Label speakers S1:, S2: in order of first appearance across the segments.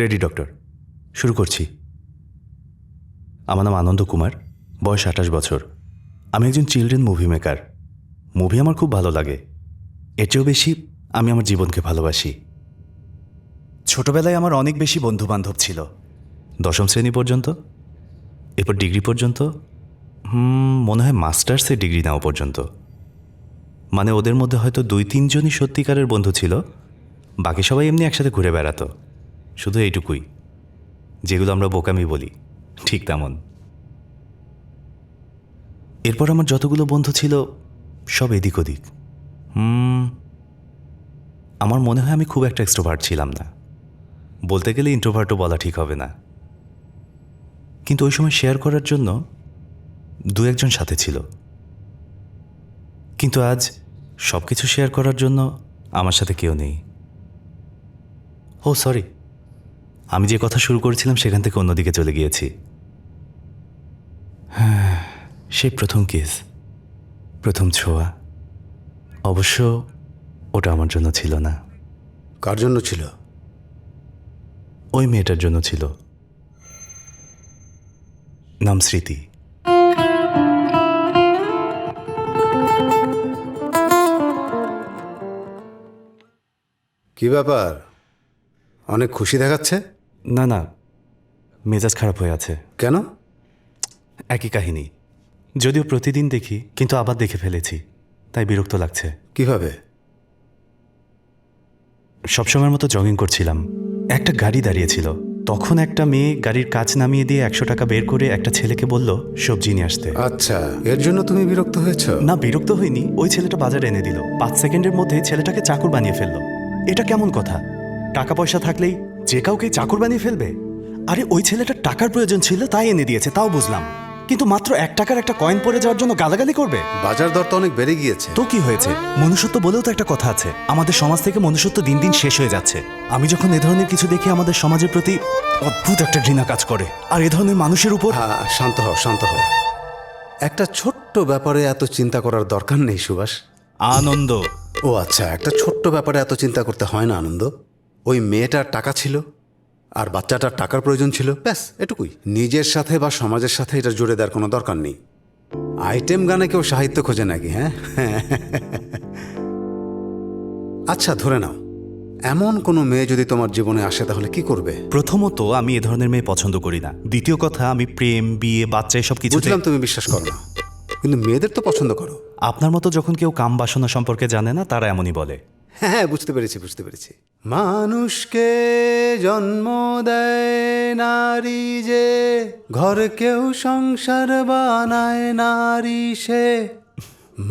S1: Ready doctor, শুরু করছি। আমার নাম আনন্দ কুমার, বয়স 28 বছর। আমি একজন চিলড্রেন মুভি মেকার। মুভি আমার খুব ভালো লাগে, এর চেয়েও বেশি আমি আমার জীবনকে ভালোবাসি। ছোটবেলায় আমার অনেক বেশি বন্ধুবান্ধব ছিল, 10ম শ্রেণী পর্যন্ত, এরপর ডিগ্রি পর্যন্ত, মনে হয় মাস্টার্সের ডিগ্রি নেওয়া পর্যন্ত। মানে ওদের মধ্যে হয়তো 2-3 জনই সত্যিকারের বন্ধু ছিল, বাকি সবাই এমনি একসাথে ঘুরে বেড়াতো। শুধু এইটুকুই, যেগুলো আমরা বোকামি বলি, ঠিক তেমন। এরপর আমার যতগুলো বন্ধু ছিল সব এদিক ওদিক। আমার মনে হয় আমি খুব একটা এক্সট্রোভার্ট ছিলাম না, বলতে গেলে ইন্ট্রোভার্টও বলা ঠিক হবে না। কিন্তু ওই সময় শেয়ার করার জন্য 2-1 জন সাথে ছিল। কিন্তু আজ সব কিছু শেয়ার করার জন্য আমার সাথে কেউ নেই। ও সরি, আমি যে কথা শুরু করেছিলাম সেখান থেকে অন্যদিকে চলে গিয়েছি। হ্যাঁ, সেই প্রথম কিস, প্রথম ছোঁয়া। অবশ্য ওটা আমার জন্য ছিল না।
S2: কার জন্য ছিল?
S1: ওই মেয়েটার জন্য ছিল, নাম স্মৃতি।
S2: কি ব্যাপার, অনেক খুশি দেখাচ্ছে?
S1: না না, মেজাজ খারাপ হয়ে আছে।
S2: কেন?
S1: একই কাহিনী, যদিও প্রতিদিন দেখি, কিন্তু আবার দেখে ফেলেছি, তাই বিরক্ত লাগছে।
S2: কিভাবে?
S1: সবসময়ের মতো জগিং করছিলাম, একটা গাড়ি দাঁড়িয়েছিল। তখন একটা মেয়ে গাড়ির কাচ নামিয়ে দিয়ে 100 টাকা বের করে একটা ছেলেকে বলল সবজি নিয়ে আসতে।
S2: আচ্ছা, এর জন্য তুমি বিরক্ত হয়েছ?
S1: না, বিরক্ত হইনি। ওই ছেলেটা বাজারে এনে দিল, 5 সেকেন্ডের মধ্যে ছেলেটাকে চাকর বানিয়ে ফেললো। এটা কেমন কথা? টাকা পয়সা থাকলেই যে কাউকে চাকর বানিয়ে ফেলবে? আরে ওই ছেলেটার টাকার প্রয়োজন ছিল তাই এনে দিয়েছে, তাও বুঝলাম, কিন্তু মাত্র 1 টাকার একটা কয়েন পড়ে যাওয়ার জন্য গালাগালি করবে?
S2: বাজার দর তো অনেক বেড়ে গিয়েছে।
S1: তো কি হয়েছে? মনুষ্যত্ব বলেও তো একটা কথা আছে। আমাদের সমাজ থেকে মনুষ্যত্ব দিন দিন শেষ হয়ে যাচ্ছে। আমি যখন এ ধরনের কিছু দেখি আমাদের সমাজের প্রতি অদ্ভুত একটা ঘৃণা কাজ করে, আর এ ধরনের মানুষের উপর।
S2: হ্যাঁ, শান্ত হও, শান্ত হও। একটা ছোট্ট ব্যাপারে এত চিন্তা করার দরকার নেই সুভাষ।
S1: আনন্দ।
S2: ও আচ্ছা, একটা ছোট্ট ব্যাপারে এত চিন্তা করতে হয় না আনন্দ। ওই মেয়েটার টাকা ছিল আর বাচ্চাটার টাকার প্রয়োজন ছিল, ব্যাস এটুকুই। নিজের সাথে বা সমাজের সাথে এটা জুড়ে দেওয়ার কোনো দরকার নেই। আইটেম গানে কেউ সাহিত্য খোঁজে নাকি? হ্যাঁ আচ্ছা, ধরে নাও এমন কোনো মেয়ে যদি তোমার জীবনে আসে, তাহলে কি করবে?
S1: প্রথমত, আমি এ ধরনের মেয়ে পছন্দ করি না। দ্বিতীয় কথা, আমি প্রেম, বিয়ে, বাচ্চা এসব কিছু।
S2: বুঝলাম তুমি বিশ্বাস করো না, কিন্তু মেয়েদের তো পছন্দ করো।
S1: আপনার মতো যখন কেউ কাম বাসনা সম্পর্কে জানে না, তারা এমনই বলে।
S2: হ্যাঁ, বুঝতে পেরেছি, বুঝতে পেরেছি। মানুষকে জন্ম দেয় নারী যে, ঘর কেউ সংসার বানায় নারী সে।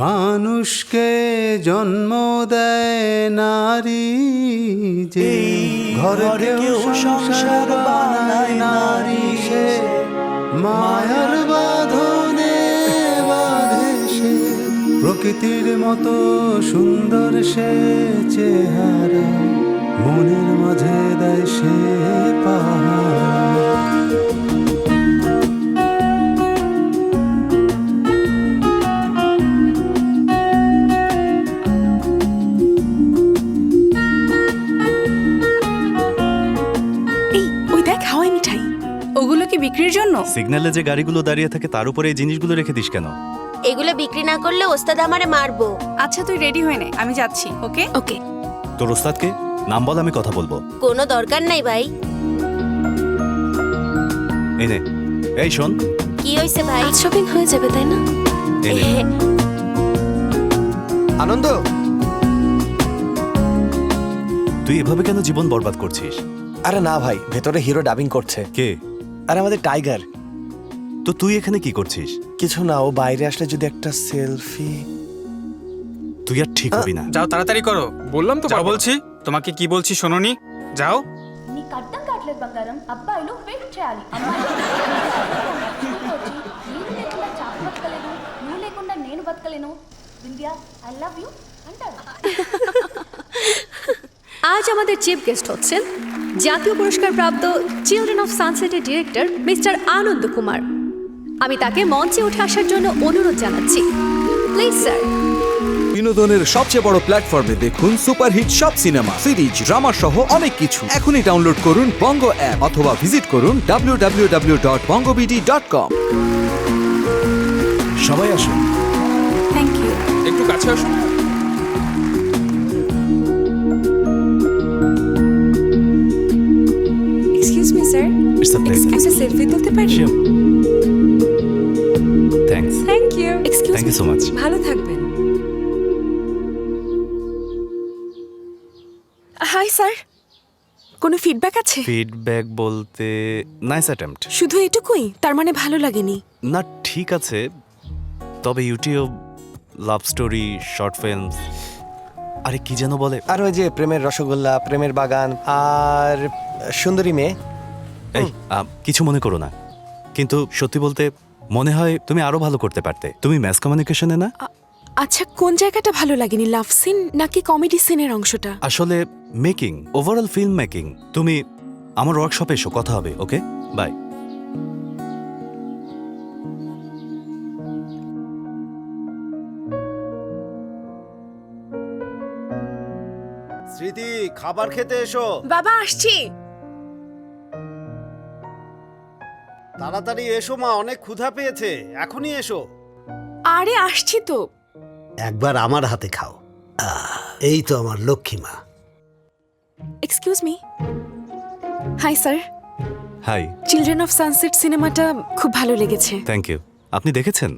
S2: মানুষকে জন্ম দেয় নারী যে, ঘর কেউ সংসার বানায় নারী সে। মায়ার বাঁধনে বাঁধে সে, প্রকৃতির মতো সুন্দর সে চেহারা, মনের মাঝে দেয় সে পাহারা।
S3: এই ওই দেখ, হাওয়াই মিঠাই। ওগুলো কি বিক্রির জন্য?
S1: সিগন্যালে যে গাড়িগুলো দাঁড়িয়ে থাকে তার উপরে এই জিনিসগুলো রেখে দিস কেন?
S4: এগুলো বিক্রি না করলে ওস্তাদ আমারে মারবো।
S3: আচ্ছা তুই রেডি হয়ে নে, আমি যাচ্ছি। ওকে
S4: ওকে।
S1: তোর ওস্তাদকে নাম বল, আমি কথা বলবো।
S4: কোনো দরকার নাই ভাই।
S1: এই নে, এই শোন।
S4: কি হইছে ভাই?
S3: শপিং হয়ে যাবে তাই না?
S1: এই নে।
S5: আনন্দ,
S1: তুই এভাবে কেন জীবন বরবাদ করছিস?
S5: আরে না ভাই, ভেতরে হিরো ডাবিং করছে।
S1: কে?
S5: আরে আমাদের টাইগার।
S1: তো তুই এখানে কি করছিস?
S5: কিছু না, ও বাইরে আসলে যদি একটা সেলফি।
S1: তুই আর ঠিক হবি না।
S6: যাও, তাড়াতাড়ি করো।
S7: বললাম তো
S6: যাও বলছি, তোমাকে কি বলছি শোনোনি? যাও।
S8: నీ కట్టం కావట్లేదు బంగారం. అబ్బాయిలు వెయిట్ చేయాలి, అమ్మాయిలు వచ్చి నేను లేకుండా చాప బతకలేను, నువ్వు లేకుండా నేను బతకలేను, వింధ్య ఐ లవ్ యూ అంటారు.
S9: আজ আমাদের চিফ গেস্ট হচ্ছেন জাতীয় পুরস্কার প্রাপ্ত চিলড্রেন অফ সানসেটের ডিরেক্টর মিস্টার আনন্দ কুমার। আমি তাকে মঞ্চে উঠে আসার জন্য অনুরোধ জানাচ্ছি। Please sir.
S7: বিনোদনের সবচেয়ে বড় প্ল্যাটফর্মে দেখুন সুপারহিট সব সিনেমা সিরিজ ড্রামা সহ অনেক কিছু। এখনই ডাউনলোড করুন বঙ্গ অ্যাপ অথবা ভিজিট করুন www.bongobd.com।
S1: সবাই আসুন।
S3: Thank you.
S6: একটু কাছে আসুন।
S3: Excuse me sir,
S1: It's a pleasure.
S3: একটা সেলফি তুলতে পারি?
S1: Sure. Thanks.
S3: Thank you. Excuse
S1: Thank you so much.
S3: ভালো থাকবেন। হাই স্যার, কোনো ফিডব্যাক আছে?
S1: ফিডব্যাক বলতে নাইস অ্যাটেম্প্ট।
S3: শুধু এটুকুই? তার মানে ভালো লাগেনি?
S1: না ঠিক আছে, তবে YouTube love story short films আরে কি যেন বলে,
S5: আর ওই যে প্রেমের রসগোল্লা, প্রেমের বাগান, আর সুন্দরী মেয়ে।
S1: এই কিছু মনে করো না, কিন্তু সত্যি বলতে মনে হয় তুমি আরো ভালো করতে পারতে। তুমি ম্যাস কমিউনিকেশনে না?
S3: আচ্ছা, কোন জায়গাটা ভালো লাগেনি? লাভ সিন নাকি কমেডি সিনের অংশটা?
S1: আসলে মেকিং, ওভারঅল ফিল্ম মেকিং। তুমি আমার ওয়ার্কশপে এসো, কথা হবে। ওকে, বাই।
S2: স্মৃতি, খাবার খেতে এসো।
S3: বাবা আসছি।
S2: তাড়াতাড়ি এসো মা, অনেক ক্ষুধা পেয়েছে, এখনই এসো।
S3: আরে আসছি তো।
S10: একবার আমার হাতে খাও। এই তো আমার লক্ষ্মী মা।
S3: Excuse me. Hi sir,
S1: hi.
S3: Children of Sunset সিনেমাটা খুব ভালো লেগেছে।
S1: Thank you. আপনি দেখেছেন?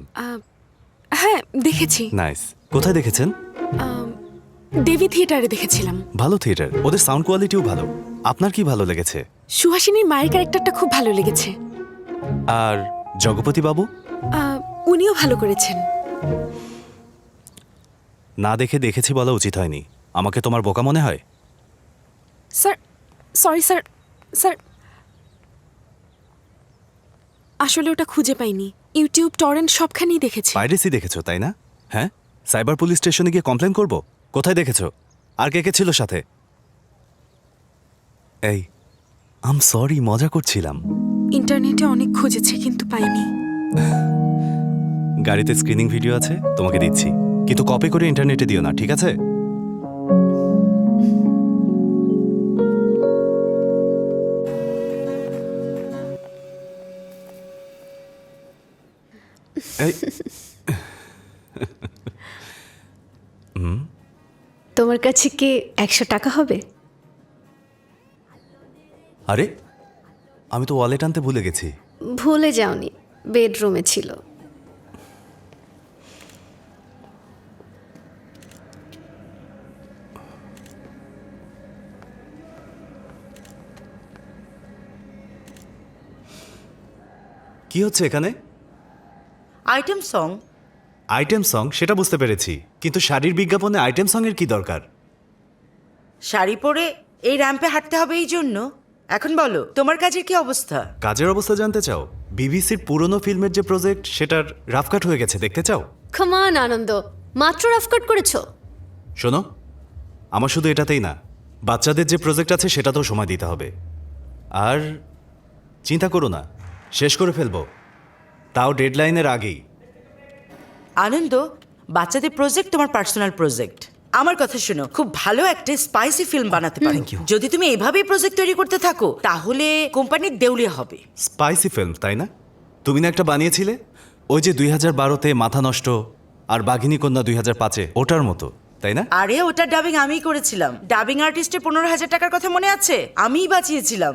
S3: হ্যাঁ দেখেছি।
S1: নাইস। কোথায় দেখেছেন?
S3: দেবী থিয়েটারে দেখেছিলাম।
S1: ভালো থিয়েটার, ওদের সাউন্ড কোয়ালিটিও ভালো। আপনার কি ভালো লেগেছে?
S3: সুহাসিনীর মায়ের ক্যারেক্টারটা খুব ভালো লেগেছে।
S1: আর জগপতি বাবু?
S3: উনিও ভালো করেছেন।
S1: না দেখে দেখেছি বলা উচিত হয়নি। আমাকে তোমার বোকা মনে হয়?
S3: Sir, sorry sir. স্যার, আসলে ওটা খুঁজে পাইনি। ইউটিউব, টরেন্ট সবখানেই দেখেছি।
S1: পাইরেসি দেখেছো তাই না? হ্যাঁ, সাইবার পুলিশ স্টেশনে গিয়ে কমপ্লেন করব? কোথায় দেখেছো? আর কে কে ছিল সাথে? এই আম সরি, মজা করছিলাম।
S3: ইন্টারনেটে অনেক খুঁজেছি কিন্তু পাইনি।
S1: গাড়িতে স্ক্রিনিং ভিডিও আছে, তোমাকে দিচ্ছি, কিন্তু কপি করে ইন্টারনেটে দিও না, ঠিক আছে? এই
S9: তোমার কাছে কি 100 টাকা হবে?
S1: আরে আমি তো ওয়ালেট আনতে ভুলে গেছি।
S9: ভুলে যাওনি, বেডরুমে ছিল।
S1: কি হচ্ছে এখানে?
S11: Item song.
S1: আইটেম সং সেটা বুঝতে পেরেছি, কিন্তু শাড়ির বিজ্ঞাপনে আইটেম সং এর কি দরকার?
S11: শাড়ি পরে এই র্যাম্পে হাঁটতে হবে এই জন্য। এখন বলো তোমার কাজের কি অবস্থা?
S1: কাজের অবস্থা জানতে চাও? বিবিসির পুরনো ফিল্মের যে প্রজেক্ট, সেটার রাফ কাট হয়ে গেছে, দেখতে চাও?
S9: কামান আনন্দ, মাত্র রাফ কাট করেছো?
S1: শোনো, আমার শুধু এটাতেই না, বাচ্চাদের যে প্রজেক্ট আছে সেটাতেও সময় দিতে হবে। আর চিন্তা করো না, শেষ করে ফেলবো, তাও ডেডলাইনের আগেই।
S11: আনন্দ, বাচ্চাদের প্রজেক্ট তোমার পার্সোনাল প্রজেক্ট। আমার কথা শোনো, খুব ভালো একটা স্পাইসি ফিল্ম বানাতে পারো। যদি তুমি এভাবেই প্রজেক্ট তৈরি করতে থাকো তাহলে কোম্পানির দেউলিয়া হবে।
S1: স্পাইসি ফিল্ম তাই না? তুমি না একটা বানিয়েছিলে, ওই যে 2012-তে মাথা নষ্ট আর বাঘিনী কন্যা 2005-এ, ওটার মতো, তাই না?
S11: আরে ওটা ডাবিং আমিই করেছিলাম। ডাবিং আর্টিস্টের 15,000 টাকার কথা মনে আছে? আমিই বাঁচিয়েছিলাম।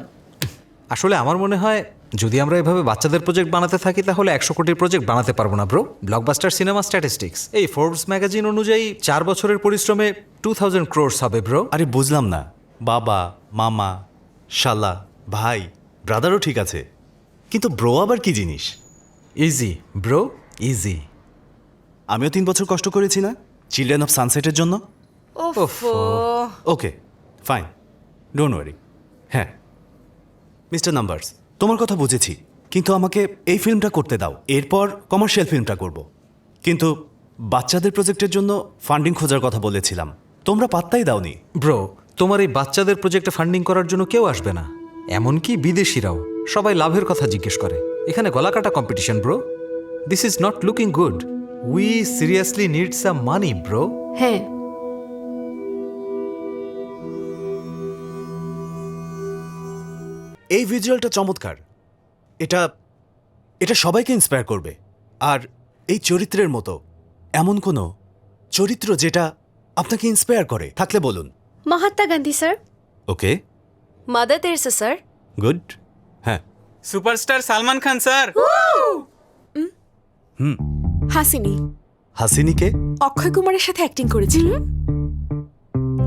S7: আসলে আমার মনে হয় যদি আমরা এভাবে বাচ্চাদের প্রজেক্ট বানাতে থাকি তাহলে 100 কোটির প্রজেক্ট বানাতে পারবো না ব্রো। ব্লকবাস্টার সিনেমা স্ট্যাটিস্টিক্স, এই ফোর্বস ম্যাগাজিন অনুযায়ী 4 বছরের পরিশ্রমে 2000 ক্রোর্স হবে ব্রো।
S1: আরে বুঝলাম না, বাবা, মামা, শালা, ভাই, ব্রাদারও ঠিক আছে, কিন্তু ব্রো আবার কি জিনিস?
S7: Easy bro, easy.
S1: আমিও 3 বছর কষ্ট করেছি না চিলড্রেন অফ সানসেটের জন্য।
S11: ওফো।
S1: Okay fine, don't worry. হ্যাঁ মিস্টার নাম্বারস, তোমার কথা বুঝেছি, কিন্তু আমাকে এই ফিল্মটা করতে দাও, এরপর কমার্শিয়াল ফিল্মটা করব। কিন্তু বাচ্চাদের প্রজেক্টের জন্য ফান্ডিং খোঁজার কথা বলেছিলাম, তোমরা পাত্তাই দাওনি।
S7: ব্রো, তোমার এই বাচ্চাদের প্রজেক্টে ফান্ডিং করার জন্য কেউ আসবে না, এমনকি বিদেশিরাও। সবাই লাভের কথা জিজ্ঞেস করে। এখানে গলাকাটা competition bro. This is not looking good. We seriously need some money bro.
S3: হ্যাঁ,
S1: এই ভিজুয়ালটা চমৎকার। এটা এটা সবাইকে ইন্সপায়ার করবে। আর এই চরিত্রের মতো এমন কোনো চরিত্র যেটা আপনাকে ইন্সপায়ার করে থাকলে বলুন।
S9: মহাত্মা গান্ধী স্যার।
S1: ওকে,
S4: মাদার তেরেসা স্যার।
S1: গুড। হ্যাঁ,
S6: সুপারস্টার সালমান খান স্যার।
S3: হাসিনি
S1: হাসিনিকে?
S3: অক্ষয় কুমারের সাথে অ্যাক্টিং করেছিল।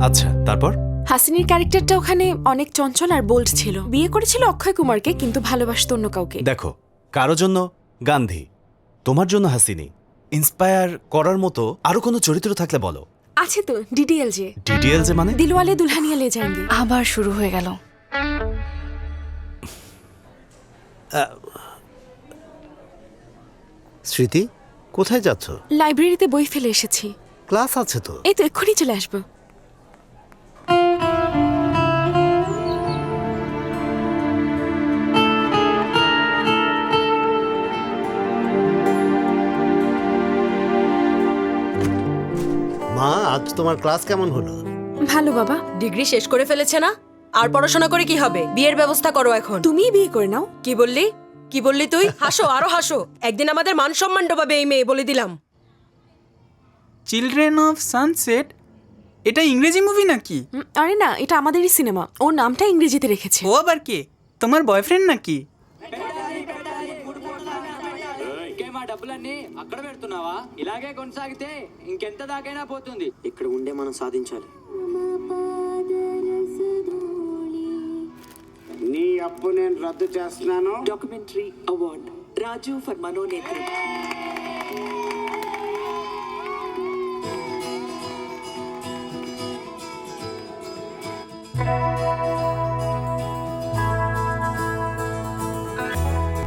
S1: আচ্ছা, তারপর?
S3: হাসিনির ক্যারেক্টারটা ওখানে অনেক চঞ্চল আর বোল্ড ছিল। বিয়ে করেছিল অক্ষয় কুমারকে, কিন্তু ভালোবাসতো অন্য কাউকে।
S1: দেখো, কারো জন্য গান্ধী, তোমার জন্য হাসিনি। ইন্সপায়ার করার মতো আরো কোনো চরিত্র থাকলে বলো।
S3: আছে তো, ডিডিএলজে।
S1: ডিডিএলজে মানে?
S3: দিলওয়ালে দুলহানিয়া লে যায়েঙ্গে।
S12: আবার শুরু হয়ে গেল।
S10: স্মৃতি, কোথায় যাচ্ছ?
S3: লাইব্রেরিতে বই ফেলে এসেছি।
S10: ক্লাস আছে তো।
S3: এই তো এক্ষুনি চলে আসবো।
S10: মা, আজ তোমার ক্লাস কেমন হলো?
S3: ভালো বাবা।
S12: ডিগ্রি শেষ করে ফেলেছে না? আর পড়াশোনা করে কি হবে? বিয়ের ব্যবস্থা করো এখন।
S3: তুমিই বিয়ে করে নাও।
S12: কি বললি? কি বললি তুই? হাসো, আরো হাসো। একদিন আমাদের মান সম্মান ডোবাবে এই মেয়ে, বলে দিলাম।
S6: চিলড্রেন অফ সানসেট, এটা ইংরেজি মুভি নাকি?
S3: আরে না, এটা আমাদেরই সিনেমা। ওর নামটা ইংরেজিতে রেখেছে।
S6: ও আবার কে? তোমার বয়ফ্রেন্ড নাকি?
S13: డబ్బులన్నీ అక్కడ పెడుతున్నావా? ఇలాగే కొనసాగితే ఇంకెంత దాకైనా పోతుంది. ఇక్కడ ఉండే మనం సాధించాలి. నీ అప్పు నేను రద్దు చేస్తున్నాను. Documentary award Raju for Manonetram.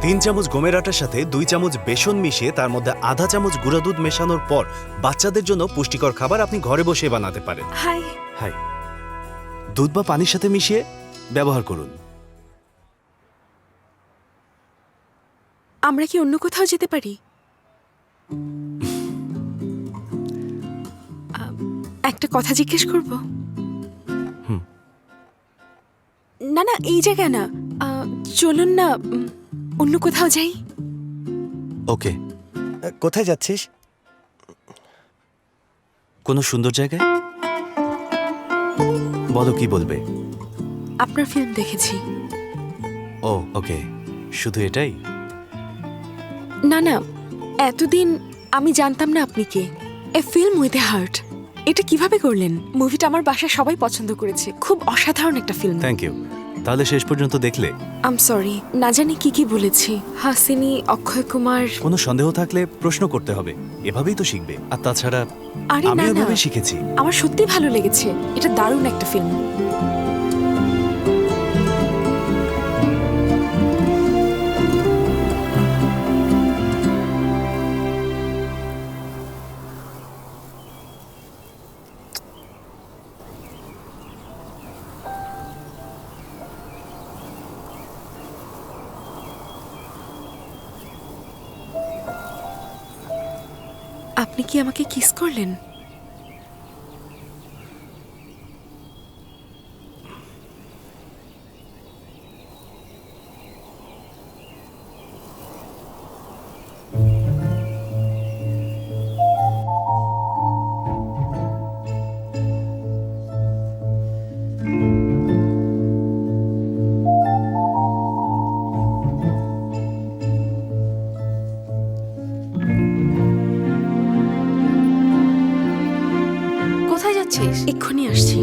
S1: তিন চামচ গমের আটার সাথে 2 চামচ বেসন মিশিয়ে তার মধ্যে আধা চামচ গুঁড়া দুধ মেশানোর পর বাচ্চাদের জন্য পুষ্টিকর খাবার আপনি ঘরে বসে বানাতে পারেন।
S3: হাই।
S1: হাই। দুধ বা পানির সাথে মিশিয়ে ব্যবহার করুন।
S3: আমরা কি অন্য কোথাও যেতে পারি? একটা কথা জিজ্ঞেস করব? না না, এই জায়গা না, চলুন না অন্য কোথাও যাই।
S1: ওকে,
S5: কোথায় যাচ্ছিস?
S1: কোনো সুন্দর জায়গায়। বলো, কি বলবে?
S3: আপনার ফিল্ম দেখেছি।
S1: ও ওকে, শুধু এটাই?
S3: না না, এতদিন আমি জানতাম না আপনি কে। A film with a heart, এটা কিভাবে করলেন? মুভিটা আমার বাসায় সবাই পছন্দ করেছে। খুব অসাধারণ একটা ফিল্ম।
S1: Thank you. তাহলে শেষ পর্যন্ত দেখলে?
S3: আম সরি, না জানি কি কি বলেছি। হাসিনি, অক্ষয় কুমার।
S1: কোনো সন্দেহ থাকলে প্রশ্ন করতে হবে, এভাবেই তো শিখবে। আর তাছাড়া
S3: আরে
S1: আমি
S3: না না,
S1: এভাবেই শিখেছি।
S3: আমার সত্যি ভালো লেগেছে। এটা দারুণ একটা ফিল্ম। আপনি কি আমাকে কিস করলেন? এক্ষুনি আসছি।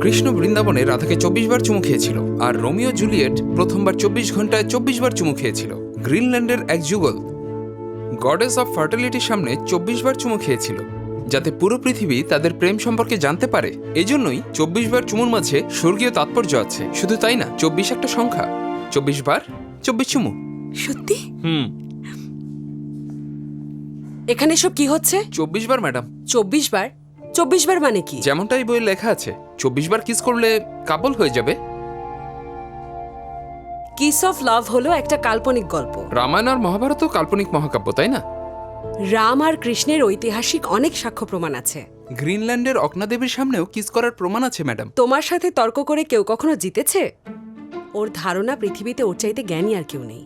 S14: কৃষ্ণ বৃন্দাবনে রাধাকে 24 বার চুমু খেয়েছিল, আর রোমিও জুলিয়েট প্রথমবার 24 ঘন্টায় 24 বার চুমু খেয়েছিল। গ্রিনল্যান্ডের এক যুগল গডেস অফ ফার্টিলিটির সামনে 24 বার চুমু খেয়েছিল, যাতে পুরো পৃথিবী তাদের প্রেম সম্পর্কে জানতে পারে। এজন্যই 24 বার চুমুর মাঝে স্বর্গীয় তাৎপর্য আছে। শুধু তাই না, 24 একটা সংখ্যা। 24 বার 24 চুমু।
S3: সত্যি?
S12: এখানে সব কি হচ্ছে?
S14: 24 বার ম্যাডাম।
S12: 24 বার? 24 বার মানে কি?
S14: যেমনটাই বইয়ে লেখা আছে, 24 বার কিস করলে কাপল হয়ে যাবে।
S12: কিস অফ লাভ হলো একটা কাল্পনিক গল্প।
S14: রামায়ণ আর মহাভারতও কাল্পনিক মহাকাব্য, তাই না?
S12: রাম আর কৃষ্ণের ঐতিহাসিক অনেক সাক্ষ্য প্রমাণ আছে।
S14: গ্রিনল্যান্ডের অগ্নাদেবীর সামনেও কিস করার প্রমাণ আছে ম্যাডাম।
S12: তোমার সাথে তর্ক করে কেউ কখনো জিতেছে? ওর ধারণা পৃথিবীতে ওর চাইতে জ্ঞানী আর কেউ নেই।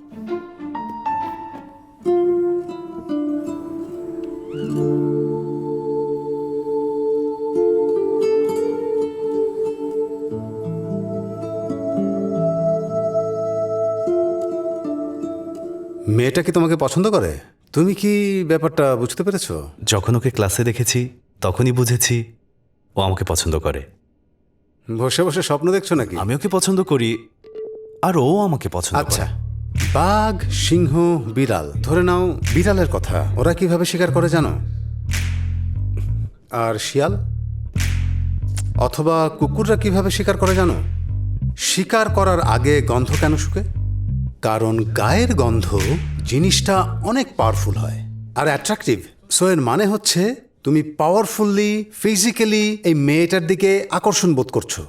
S2: মেয়েটা কি তোমাকে পছন্দ করে? তুমি কি ব্যাপারটা বুঝতে পেরেছো?
S1: যখন ওকে ক্লাসে দেখেছি তখনই বুঝেছি ও আমাকে পছন্দ করে।
S2: বসে বসে স্বপ্ন দেখছো নাকি?
S1: আমি ওকে পছন্দ করি আর ও আমাকে পছন্দ
S2: আচ্ছা,
S1: করে।
S2: বাঘ, সিংহ, বিড়াল, ধরে নাও বিড়ালের কথা, ওরা কিভাবে শিকার করে জানো? আর শিয়াল অথবা কুকুররা কিভাবে শিকার করে জানো? শিকার করার আগে গন্ধ কেন শুকে? কারণ গায়ের গন্ধ জিনিসটা অনেক পাওয়ারফুল হয় আর অ্যাট্রাকটিভ। সো এর মানে হচ্ছে তুমি পাওয়ারফুলি ফিজিক্যালি এই মেয়েটার দিকে আকর্ষণ বোধ করছো,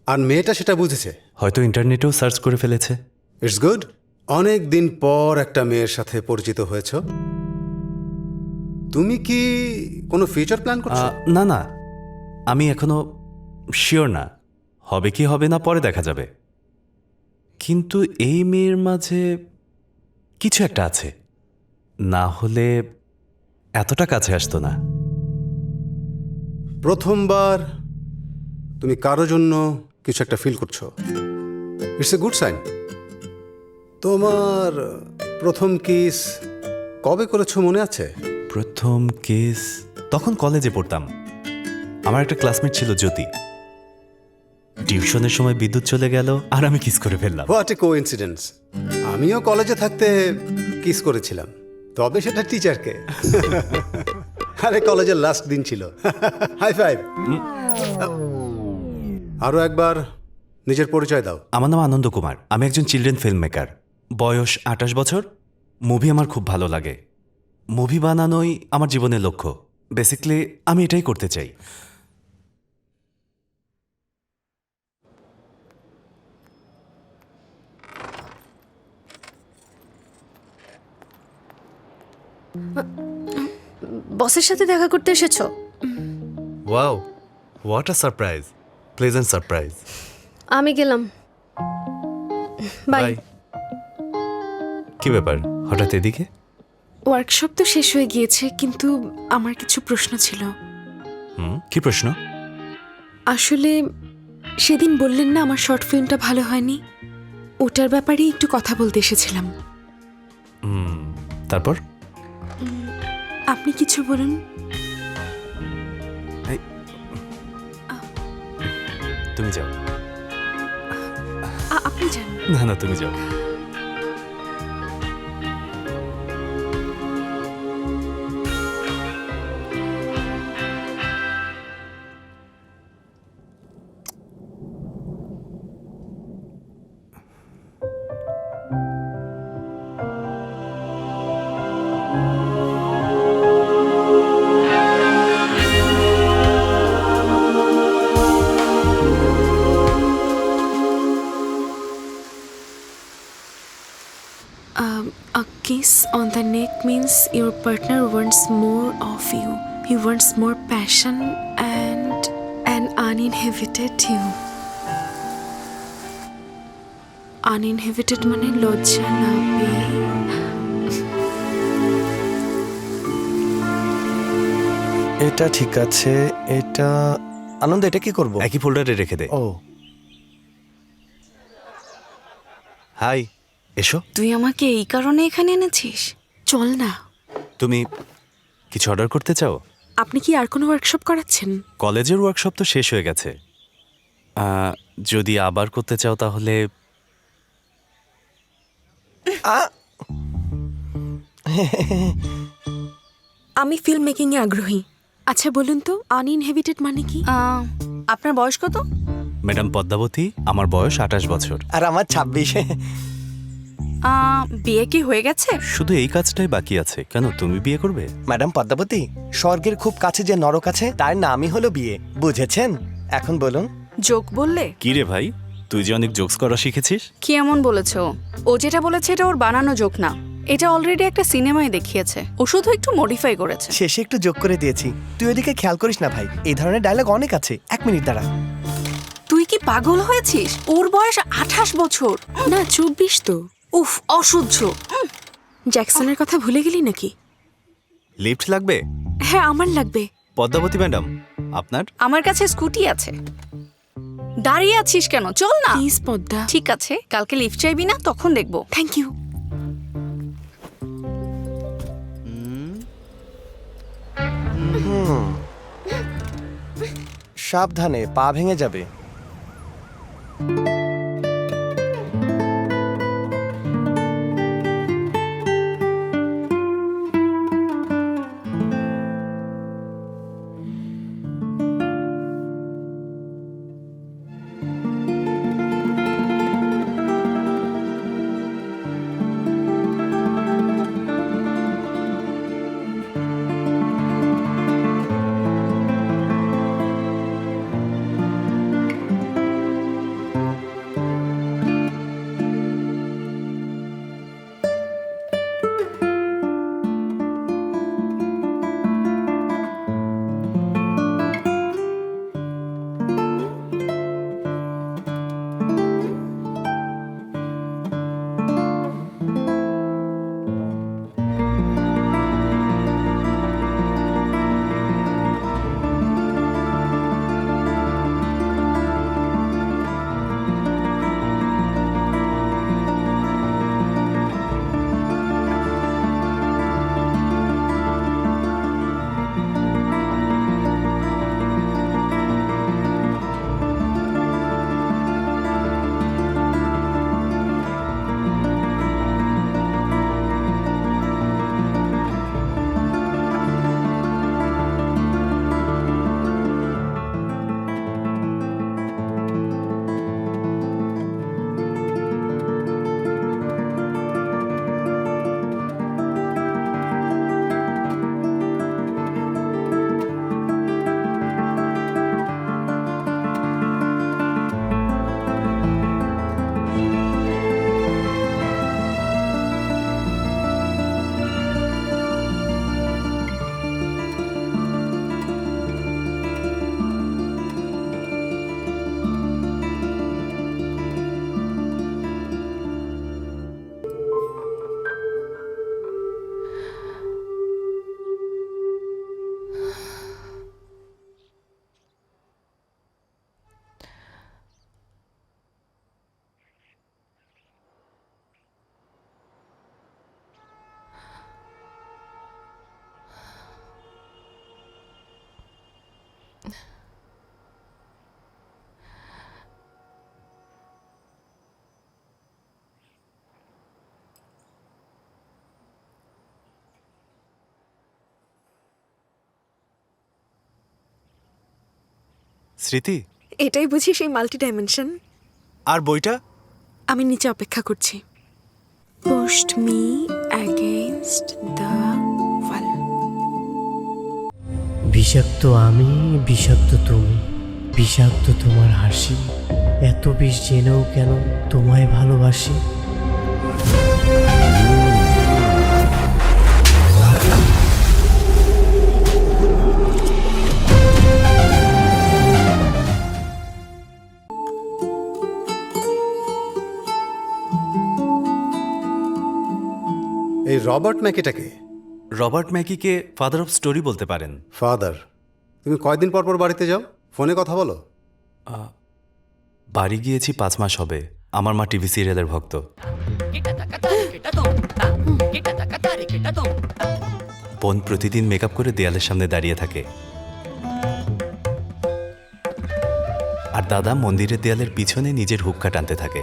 S2: আর মেয়েটা সেটা বুঝেছে।
S1: হয়তো ইন্টারনেটেও সার্চ করে ফেলেছে।
S2: It's good. অনেক দিন পর একটা মেয়ের সাথে পরিচিত হয়েছ। তুমি কি কোনো ফিউচার প্ল্যান করছো?
S1: না না, আমি এখনো শিওর না, হবে কি হবে না পরে দেখা যাবে। কিন্তু এই মেয়ের মাঝে কিছু একটা আছে, না হলে এতটা কাছে আসতো না।
S2: প্রথমবার তুমি কারো জন্য কিছু একটা ফিল করছো, ইটস এ গুড সাইন। তোমার প্রথম কিস কবে করেছো মনে আছে?
S1: প্রথম কিস তখন কলেজে পড়তাম। আমার একটা ক্লাসমেট ছিল জ্যোতি। টিউশনের সময় বিদ্যুৎ চলে গেল আর আমি কিস করে ফেললাম।
S2: What a coincidence! আমিও কলেজে থাকতে কিস করেছিলাম, তবে সেটা টিচারকে। আরে কলেজের লাস্ট দিন ছিল। High five. আরো একবার নিজের পরিচয় দাও।
S1: আমার নাম আনন্দ কুমার, আমি একজন চিলড্রেন ফিল্ম মেকার। বয়স 28 বছর। মুভি আমার খুব ভালো লাগে। মুভি বানানোই আমার জীবনের লক্ষ্য। বেসিক্যালি আমি এটাই করতে চাই।
S9: বসের সাথে দেখা করতে এসেছো?
S1: Wow, what a surprise, pleasant surprise.
S9: আমি গেলাম, বাই।
S1: কি ব্যাপার হঠাৎ এদিকে?
S3: ওয়ার্কশপ তো শেষ হয়ে গিয়েছে, কিন্তু আমার কিছু প্রশ্ন ছিল।
S1: কি প্রশ্ন?
S3: আসলে সেদিন বললেন না আমার শর্ট ফিল্মটা ভালো হয়নি, ওটার ব্যাপারে একটু কথা বলতে এসেছিলাম।
S1: তারপর
S3: আপনি কিছু বলুন।
S1: তুমি যাও।
S3: আপনি যান।
S1: না না, তুমি যাও।
S3: A kiss on the neck means your partner wants more of you. He wants more passion and an uninhibited you. Uninhibited মানে লজ্জা না পেয়ে।
S5: এটা ঠিক আছে। এটা আনন্দ, এটা কি করব?
S1: একই ফোল্ডারে রেখে দে।
S5: ও
S1: হাই, এসো।
S3: তুই আমাকে এই কারণে এখানে এনেছিস? চল না।
S1: তুমি কিছু অর্ডার করতে চাও?
S3: আপনি কি আর কোনো ওয়ার্কশপ করাচ্ছেন?
S1: কলেজের ওয়ার্কশপ তো শেষ হয়ে গেছে। যদি আবার করতে চাও তাহলে
S3: আমি ফিল্ম মেকিং এ আগ্রহী। আচ্ছা বলুন তো, আনইনহেবিটেড মানে কি?
S11: আপনার বয়স কত?
S1: ম্যাডাম পদ্মাবতী, আমার বয়স 28 বছর।
S5: আর আমার 26।
S11: বিয়ে কি হয়ে গেছে?
S1: শুধু এই কাজটাই বাকি আছে। কেন, তুমি বিয়ে করবে?
S5: ম্যাডাম পদ্মাবতী, স্বর্গের খুব কাছে যে নরক আছে তার নামই হলো বিয়ে, বুঝেছেন? এখন বলুন।
S12: জোক বললে?
S1: কি রে ভাই, তুই যে অনেক জোকস করা শিখেছিস।
S12: কি এমন বলেছো? ও যেটা বলেছে এটা ওর বানানো জোক না,
S9: এটা অলরেডি একটা সিনেমায় দেখিয়েছে, ও শুধু একটু মডিফাই করেছে।
S5: শেষে একটু যোগ করে দিয়েছি। তুই ওদিকে খেয়াল করিস না ভাই, এই ধরনের ডায়লগ অনেক আছে। 1 মিনিট দাঁড়া।
S3: তুই কি পাগল হয়েছিস? ওর বয়স 28 বছর। না 24 তো। উফ, অসহ্য। জ্যাকসনের কথা ভুলে গেলি নাকি?
S1: লিফট লাগবে?
S3: হ্যাঁ, আমার লাগবে।
S1: পদ্মাবতী ম্যাডাম, আপনার?
S9: আমার কাছে স্কুটি আছে। দাঁড়িয়ে আছিস কেন? চল না।
S3: প্লিজ পদ্মা।
S9: ঠিক আছে, কালকে লিফট চাইবি না, তখন দেখবো।
S3: Thank you.
S5: সাবধানে, পা ভেঙে যাবে।
S1: স্মৃতি,
S3: এটাই বুঝি সেই মাল্টি ডাইমেনশন?
S1: আর বইটা?
S3: আমি নিচে অপেক্ষা করছি। পোস্ট মি অ্যাগেইনস্ট দ্য ওয়াল।
S15: বিষাক্ত আমি, বিষাক্ত তুমি, বিষাক্ত তোমার হাসি, এত বিষ জেনেও কেন তোমায় ভালোবাসি।
S2: এই রবার্ট ম্যাকিটাকে?
S1: রবার্ট ম্যাকিকে ফাদার অফ স্টোরি বলতে পারেন।
S2: ফাদার? তুমি কয়দিন পর পর বাড়িতে যাও? ফোনে কথা বলো?
S1: বাড়ি গিয়েছি 5 মাস হবে। আমার মা টিভি সিরিয়ালের ভক্ত। বোন প্রতিদিন মেকআপ করে দেয়ালের সামনে দাঁড়িয়ে থাকে, আর দাদা মন্দিরের দেয়ালের পিছনে নিজের হুক্কা টানতে থাকে।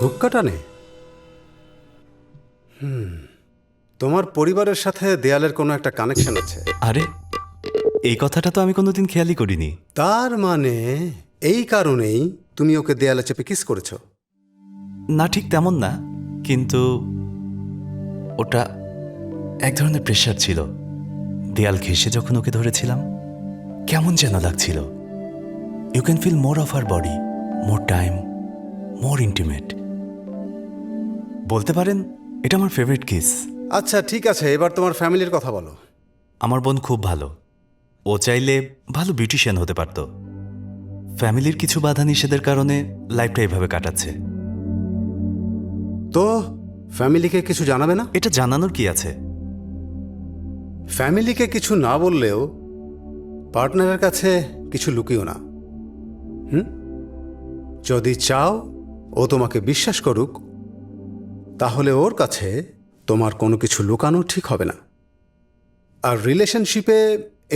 S2: হুক্কা টানে? তোমার পরিবারের সাথে দেয়ালের কোনো একটা কানেকশন আছে।
S1: আরে, এই কথাটা তো আমি কোনোদিন খেয়ালই করিনি।
S2: তার মানে এই কারণেই তুমি ওকে দেয়ালে চেপে কিস করেছো?
S1: না, ঠিক তেমন না, কিন্তু ওটা এক ধরনের প্রেশার ছিল। দেয়াল ঘেঁষে যখন ওকে ধরেছিলাম, কেমন যেন লাগছিল। You can feel more of our body, more time, more intimate. বলতে পারেন এটা আমার ফেভারিট কিস।
S2: আচ্ছা ঠিক আছে, এবার তোমার ফ্যামিলির কথা বলো।
S1: আমার বোন খুব ভালো। ও চাইলে ভালো বিউটিশিয়ান হতে পারত। ফ্যামিলির কিছু বাধা নিষেধের কারণে লাইফটা এভাবে কাটাচ্ছে।
S2: তো ফ্যামিলিকে কিছু জানাবে না?
S1: এটা জানানোর কি আছে?
S2: ফ্যামিলিকে কিছু না বললেও পার্টনারের কাছে কিছু লুকিও না। যদি চাও ও তোমাকে বিশ্বাস করুক, তাহলে ওর কাছে তোমার কোনো কিছু লুকানো ঠিক হবে না। আর রিলেশনশিপে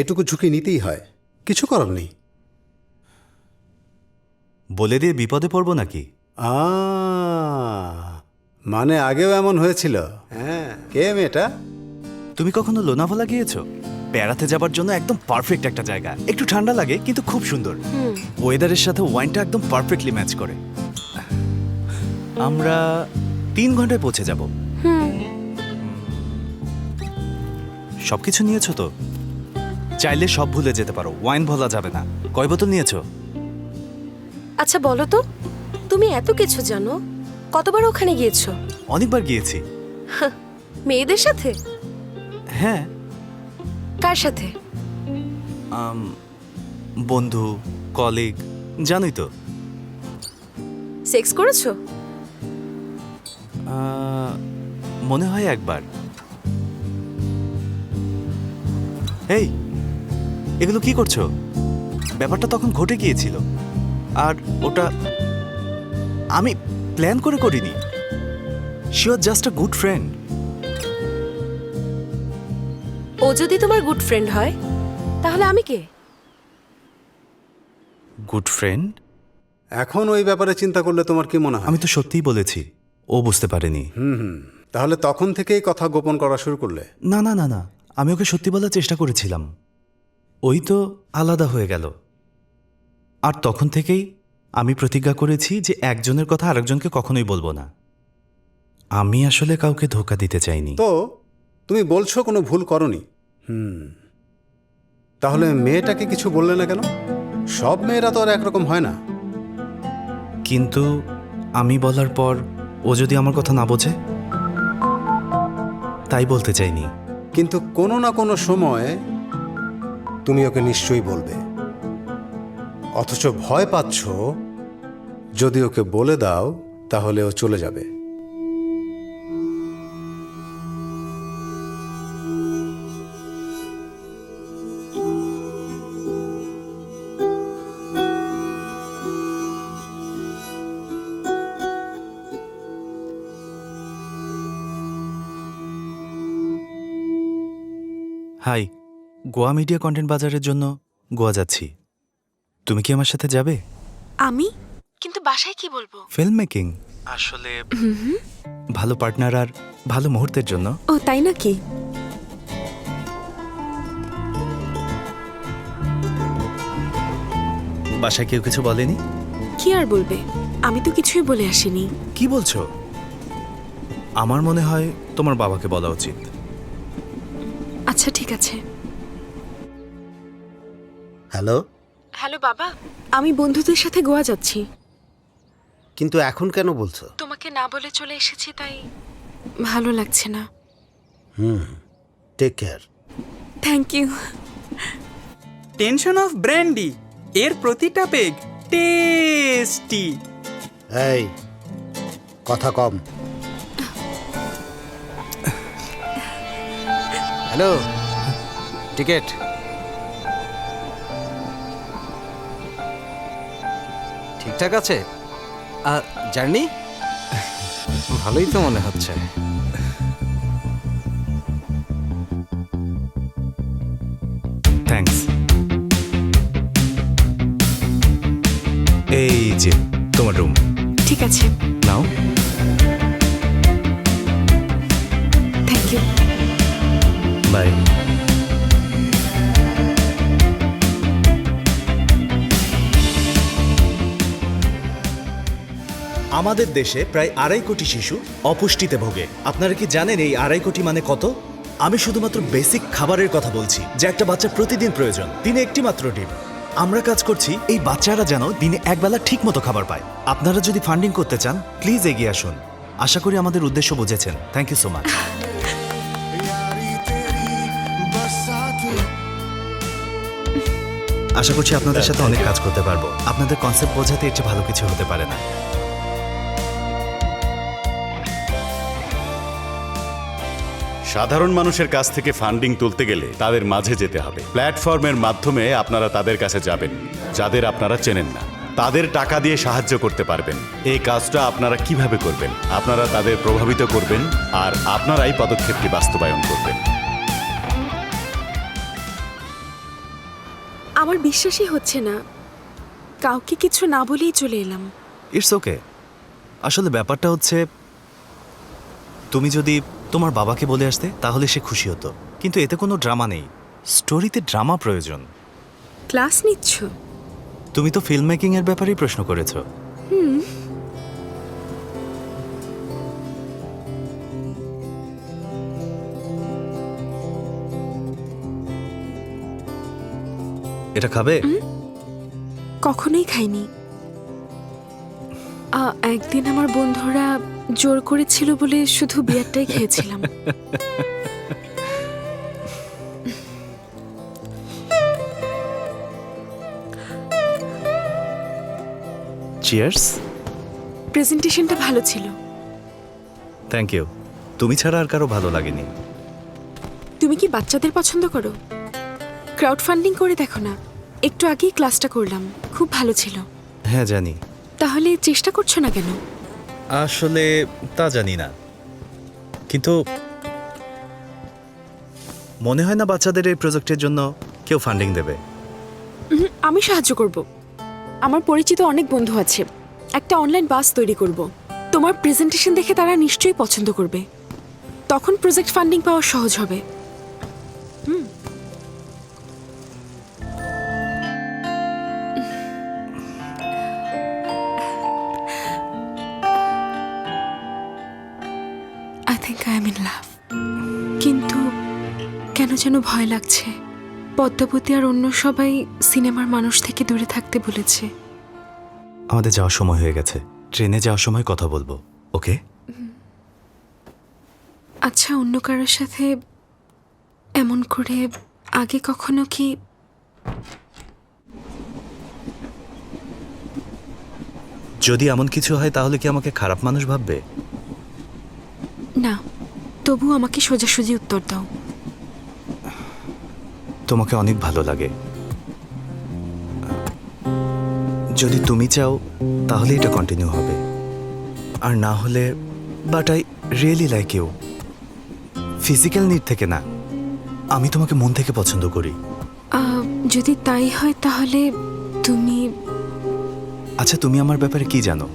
S2: এটুকু ঝুঁকি নিতেই হয়, কিছু করার নেই।
S1: বলে দিয়ে বিপদে পড়বো নাকি?
S2: মানে আগেও এমন হয়েছিল? হ্যাঁ, কে মেয়েটা?
S1: তুমি কখনো লোনাভালা গিয়েছো? বেড়াতে যাবার জন্য একদম পারফেক্ট একটা জায়গা। একটু ঠান্ডা লাগে কিন্তু খুব সুন্দর। ওয়েদারের সাথে ওয়াইনটা একদম পারফেক্টলি ম্যাচ করে। আমরা 3 ঘন্টায় পৌঁছে যাব। সবকিছু নিয়েছো তো? চাইলে সব ভুলে যেতে পারো, ওয়াইন ভোলা যাবে না। কয় বোতল নিয়েছো?
S9: আচ্ছা বলো তো, তুমি এত কিছু জানো, কতবার ওখানে গিয়েছো?
S1: অনেকবার গিয়েছি।
S9: মেয়েদের সাথে?
S1: হ্যাঁ।
S9: কার সাথে?
S1: বন্ধু, কলিগ, জানোই তো।
S9: সেক্স করেছো?
S1: মনে হয় একবার। এই, এগুলো কি করছো? ব্যাপারটা তখন ঘটে গিয়েছিল, আর ওটা আমি প্ল্যান করে করিনি। She was just a good friend.
S9: ও যদি তোমার গুড ফ্রেন্ড হয়, তাহলে আমি কে?
S1: Good friend?
S2: এখন ওই ব্যাপারে চিন্তা করলে তোমার কি মনে হয়?
S1: আমি তো সত্যিই বলেছি, ও বুঝতে পারেনি।
S2: তাহলে তখন থেকেই কথা গোপন করা শুরু করলে?
S1: না না না না, আমি ওকে সত্যি বলার চেষ্টা করেছিলাম। ওই তো আলাদা হয়ে গেল। আর তখন থেকেই আমি প্রতিজ্ঞা করেছি যে একজনের কথা আরেকজনকে কখনোই বলবো না। আমি আসলে কাউকে ধোঁকা দিতে চাইনি।
S2: তো তুমি বলছো কোনো ভুল করনি। তাহলে মেয়েটাকে কিছু বললে না কেন? সব মেয়েরা তো আর একরকম হয় না।
S1: কিন্তু আমি বলার পর ও যদি আমার কথা না বোঝে? তাই বলতে চাইনি।
S2: কিন্তু কোনো না কোনো সময় তুমি ওকে নিশ্চয়ই বলবে। অথচ ভয় পাচ্ছ যদি ওকে বলে দাও তাহলে ও চলে যাবে।
S1: হাই, গোয়া মিডিয়া কন্টেন্ট বাজারের জন্য গোয়া যাচ্ছি। তুমি কি আমার সাথে যাবে?
S3: আমি? কিন্তু বাসায় কি বলবো?
S1: ফিল্ম মেকিং আসলে ভালো পার্টনার আর ভালো মুহূর্তের জন্য।
S3: ও তাই নাকি?
S1: বাসায় কেউ কিছু বলেনি?
S3: কি আর বলবে, আমি তো কিছুই বলে আসিনি।
S1: কি বলছো? আমার মনে হয় তোমার বাবাকে বলা উচিত।
S3: আচ্ছা ঠিক আছে।
S10: হ্যালো।
S3: হ্যালো বাবা, আমি বন্ধুদের সাথে গোয়া যাচ্ছি।
S10: কিন্তু এখন কেন বলছো?
S3: তোমাকে না বলে চলে এসেছি, তাই ভালো লাগছে না।
S10: Take care.
S3: Thank you.
S6: Tension off brandy, এর প্রতিটা পেগ টেস্টি।
S10: এই কথা কম।
S7: Hello, ticket. ঠিকঠাক আছে? জার্নি ভালোই তো মনে হচ্ছে।
S1: থ্যাঙ্কস। এই যে তোমার রুম।
S3: ঠিক আছে,
S1: নাও।
S3: Thank you.
S1: বাই। আমাদের দেশে প্রায় 2.5 কোটি শিশু অপুষ্টিতে ভোগে। আপনারা কি জানেন এই 2.5 কোটি মানে কত? আমি শুধুমাত্র বেসিক খাবারের কথা বলছি, যে একটা বাচ্চা প্রতিদিন প্রয়োজন। দিনে একটি মাত্র ডিম। আমরা কাজ করছি এই বাচ্চারা যেন দিনে একবেলা ঠিক মতো খাবার পায়। আপনারা যদি ফান্ডিং করতে চান প্লিজ এগিয়ে আসুন। আশা করি আমাদের উদ্দেশ্য বুঝেছেন। Thank you so much. আশা করছি আপনাদের সাথে অনেক কাজ করতে পারবো। আপনাদের কনসেপ্ট বোঝাতে এর চেয়ে ভালো কিছু হতে পারে না।
S16: সাধারণ মানুষের কাছ থেকে ফান্ডিং তুলতে গেলে তাদের মাঝে যেতে হবে। প্ল্যাটফর্মের মাধ্যমে আপনারা তাদের কাছে যাবেন যাদের আপনারা চেনেন না, তাদের টাকা দিয়ে সাহায্য করতে পারবেন। এই কাজটা আপনারা কিভাবে করবেন? আপনারা তাদের প্রভাবিত করবেন আর আপনারাই পদক্ষেপটি বাস্তবায়ন করবেন।
S3: আমার বিশ্বাসই হচ্ছে না, কাউকে কিছু না বলেই চলে এলাম।
S1: It's okay. আসলে ব্যাপারটা হচ্ছে, তুমি যদি তোমার বাবাকে বলে আসতে তাহলে সে খুশি হতো, কিন্তু এতে কোনো ড্রামা নেই। স্টোরিতে ড্রামা প্রয়োজন।
S3: ক্লাস নিচ্ছ?
S1: তুমি তো ফিল্ম মেকিং এর ব্যাপারেই প্রশ্ন করেছো। এটা খাবে?
S3: কখনোই খাইনি। একদিন আমার বন্ধুরা জোর করেছিল বলে শুধু বিয়ারটাই খেয়েছিলাম।
S1: চিয়ার্স।
S3: প্রেজেন্টেশনটা ভালো ছিল।
S1: Thank you. তুমি ছাড়া আর কারো ভালো লাগেনি।
S3: তুমি কি বাচ্চাদের পছন্দ করো? ক্রাউড ফান্ডিং করে দেখো না। একটু আগেই ক্লাসটা করলাম, খুব ভালো ছিল।
S1: হ্যাঁ জানি।
S3: তাহলে চেষ্টা করছো না কেন?
S1: আসলে তা জানি না, কিন্তু মনে হয় না বাচ্চাদের এই প্রজেক্টের জন্য কেউ ফান্ডিং দেবে।
S3: আমি সাহায্য করব। আমার পরিচিত অনেক বন্ধু আছে। একটা অনলাইন বাস তৈরি করব। তোমার প্রেজেন্টেশন দেখে তারা নিশ্চয়ই পছন্দ করবে। তখন প্রজেক্ট ফান্ডিং পাওয়া সহজ হবে। I think I am in love. কিন্তু কেন যেন ভয় লাগছে। পদ্মাবতী আর অন্য সবাই সিনেমার মানুষ থেকে দূরে থাকতে বলেছে।
S1: আমাদের যাওয়ার সময় হয়ে গেছে। ট্রেনে যাওয়ার সময় কথা বলবো, ওকে?
S3: আচ্ছা, অন্য কারোর সাথে এমন করে আগে কখনো কি?
S1: যদি এমন কিছু হয় তাহলে কি আমাকে খারাপ মানুষ ভাববে?
S3: না, তবু আমাকে সোজাসুজি উত্তর দাও।
S1: তোমাকে অনেক ভালো লাগে। যদি তুমি চাও তাহলে এটা কন্টিনিউ হবে, আর না হলে, but I really like you. Physical need থেকে না, আমি তোমাকে মন থেকে পছন্দ করি।
S3: যদি তাই হয় তাহলে তুমি...
S1: আচ্ছা, তুমি আমার ব্যাপারে কি জানো?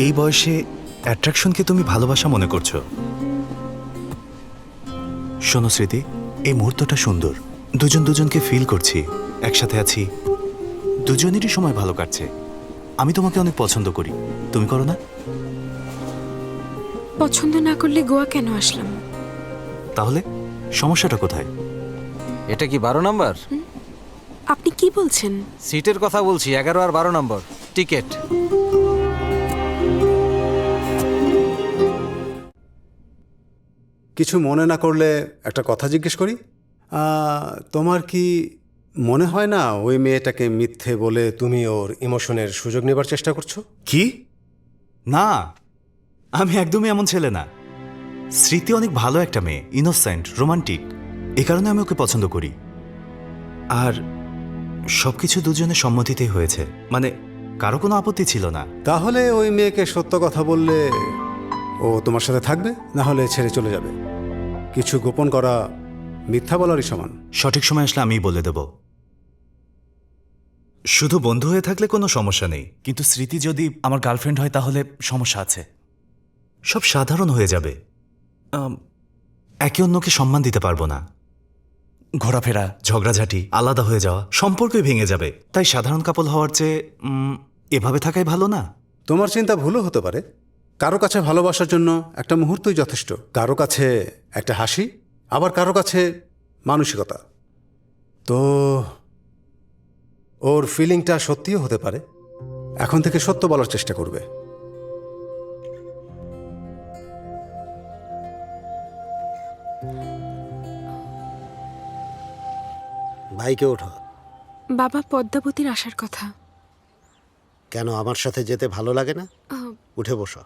S1: এই বয়সে অ্যাট্রাকশনকে তুমি ভালোবাসা মনে করছো? শোনো স্মৃতি, এই মুহূর্তটা সুন্দর। দুজন দুজনকে ফিল করছি, একসাথে আছি, দুজনেরই সময় ভালো কাটছে। আমি তোমাকে অনেক পছন্দ করি, তুমি করো না?
S3: পছন্দ না করলে গোয়া কেন আসলাম?
S1: তাহলে সমস্যাটা কোথায়?
S7: এটা কি 12 নম্বর?
S3: আপনি কি বলছেন?
S7: সিটের কথা বলছি, 11 আর 12 নম্বর টিকেট।
S2: কিছু মনে না করলে একটা কথা জিজ্ঞেস করি। তোমার কি মনে হয় না ওই মেয়েটাকে মিথ্যে বলে তুমি ওর ইমোশনের সুযোগ নেবার চেষ্টা করছো?
S1: কি? না, আমি একদমই এমন ছেলে না। স্মৃতি অনেক ভালো একটা মেয়ে, ইনোসেন্ট, রোমান্টিক। এই কারণে আমি ওকে পছন্দ করি। আর সবকিছু দুজনের সম্মতিতেই হয়েছে, মানে কারো কোনো আপত্তি ছিল না।
S2: তাহলে ওই মেয়েকে সত্য কথা বললে ও তোমার সাথে থাকবে, না হলে ছেড়ে চলে যাবে। কিছু গোপন করা মিথ্যা বলারই সমান।
S1: সঠিক সময় আসলে আমিই বলে দেব। শুধু বন্ধু হয়ে থাকলে কোনো সমস্যা নেই, কিন্তু স্মৃতি যদি আমার গার্লফ্রেন্ড হয় তাহলে সমস্যা আছে। সব সাধারণ হয়ে যাবে, একে অন্যকে সম্মান দিতে পারবো না। ঘোরাফেরা, ঝগড়াঝাটি, আলাদা হয়ে যাওয়া, সম্পর্কই ভেঙে যাবে। তাই সাধারণ কাপল হওয়ার চেয়ে এভাবে থাকাই ভালো না?
S2: তোমার চিন্তা ভুলও হতে পারে। কারো কাছে ভালোবাসার জন্য একটা মুহূর্তই যথেষ্ট। কারো কাছে একটা হাসি, আবার কারো কাছে মানসিকতা। তো ওর ফিলিংটা সত্যিও হতে পারে। এখন থেকে সত্য বলার চেষ্টা করবে।
S10: বাইকে ওঠো।
S3: বাবা পদ্মাবতীর আসার কথা।
S10: কেন আমার সাথে যেতে ভালো লাগে না?
S3: আহ,
S10: উঠে বসো।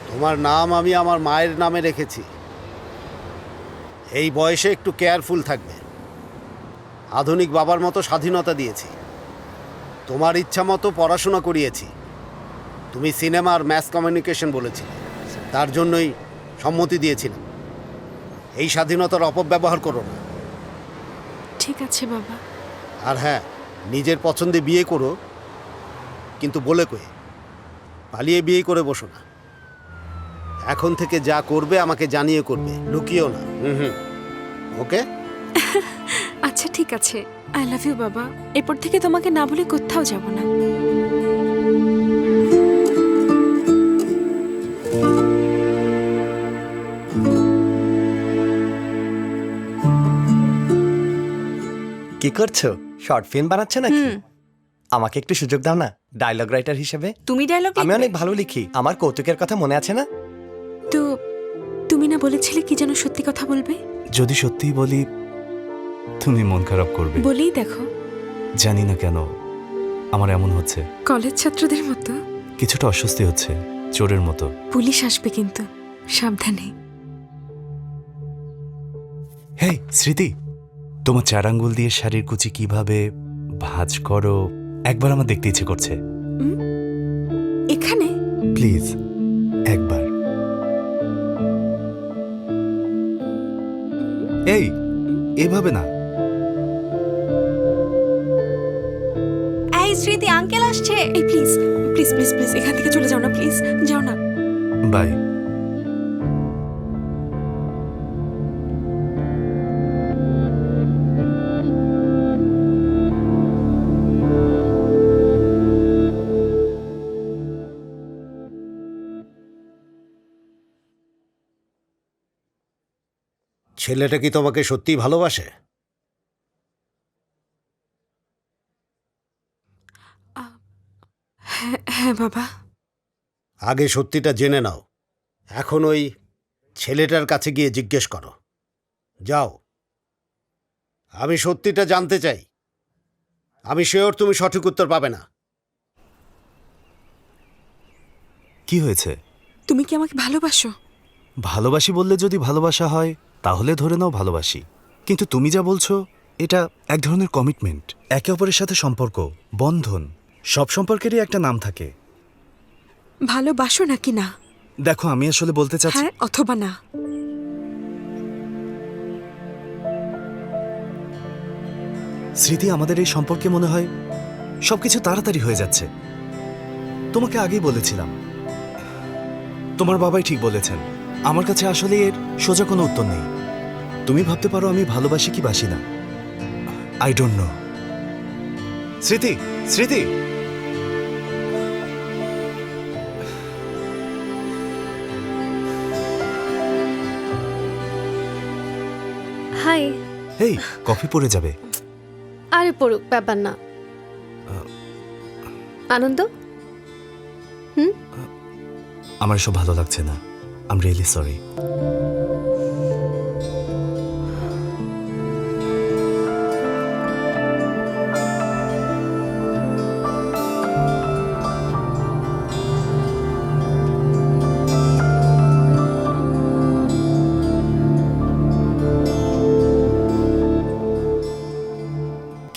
S10: তোমার নাম আমি আমার মায়ের নামে রেখেছি। এই বয়সে একটু কেয়ারফুল থাকবে। আধুনিক বাবার মতো স্বাধীনতা দিয়েছি, তোমার ইচ্ছা মতো পড়াশোনা করিয়েছি। তুমি সিনেমা আর ম্যাস কমিউনিকেশন বলেছিলে, তার জন্যই সম্মতি দিয়েছিলাম। এই স্বাধীনতার অপব্যবহার করো না।
S3: ঠিক আছে বাবা।
S10: আর হ্যাঁ, নিজের পছন্দে বিয়ে করো, কিন্তু বলে কয়ে। পালিয়ে বিয়ে করে বসো না। এখন থেকে যা করবে আমাকে জানিয়ে করবে, লুকিও না। ওকে?
S3: আচ্ছা ঠিক আছে, আই লাভ ইউ বাবা। এরপর থেকে তোমাকে না বলে কোথাও যাব না।
S5: কি করছো? শর্ট ফিল্ম বানাচ্ছ নাকি? আমাকে একটু সুযোগ দাও না, ডায়লগ রাইটার হিসেবে।
S11: তুমি ডায়লগ
S5: আমি অনেক ভালো লিখি, আমার কৌতুকের কথা মনে আছে না?
S3: তো তুমি না বলেছিলে কি যেন সত্যি কথা বলবে?
S1: যদি সত্যিই বলি তুমি মন খারাপ করবে।
S3: বলেই দেখো।
S1: জানি না কেন আমার এমন হচ্ছে।
S3: কলেজ ছাত্রদের মতো
S1: কিছুটা অস্বস্তি হচ্ছে, চোরের মতো।
S3: পুলিশ আসবে কিন্তু, সাবধানে।
S1: হেই স্মৃতি, তোমার 4 আঙ্গুল দিয়ে শাড়ির কুচি কিভাবে ভাঁজ করো একবার আমার দেখতে ইচ্ছে করছে।
S3: এখানে
S1: প্লিজ একবার। এই এভাবে না।
S9: এই স্মৃতি, আঙ্কেল আসছে।
S3: এই প্লিজ প্লিজ প্লিজ প্লিজ এখান থেকে চলে যাও না, প্লিজ যাও না।
S1: বাই।
S10: ছেলেটা কি তোমাকে সত্যি ভালোবাসে?
S3: হ্যাঁ বাবা।
S10: আগে সত্যিটা জেনে নাও, এখন ওই ছেলেটার কাছে গিয়ে জিজ্ঞেস করো। যাও, আমি সত্যিটা জানতে চাই। আমি শিওর তুমি সঠিক উত্তর পাবে না।
S1: কি হয়েছে?
S3: তুমি কি আমাকে ভালোবাসো?
S1: ভালোবাসি বললে যদি ভালোবাসা হয় তাহলে ধরে নাও ভালোবাসি, কিন্তু তুমি যা বলছো এটা এক ধরনের কমিটমেন্ট, একে অপরের সাথে সম্পর্ক, বন্ধন। সব সম্পর্কেরই একটা নাম থাকে।
S3: ভালোবাসো নাকি না?
S1: দেখো আমি আসলে বলতে চাচ্ছি।
S3: হ্যাঁ অথবা না।
S1: স্মৃতি, আমাদের এই সম্পর্কে মনে হয় সবকিছু তাড়াতাড়ি হয়ে যাচ্ছে। তোমাকে আগেই বলেছিলাম, তোমার বাবাই ঠিক বলেছেন। আমার কাছে আসলে এর সোজা কোনো উত্তর নেই। তুমি ভাবতে পারো আমি ভালোবাসি কি বাসি না, আই ডোন্ট নো। স্মৃতি, স্মৃতি।
S9: হাই।
S1: এই কফি পড়ে যাবে।
S9: আরে পড়ুক, ব্যাপার না। আনন্দ,
S1: আমার এসব ভালো লাগছে না। I am really sorry.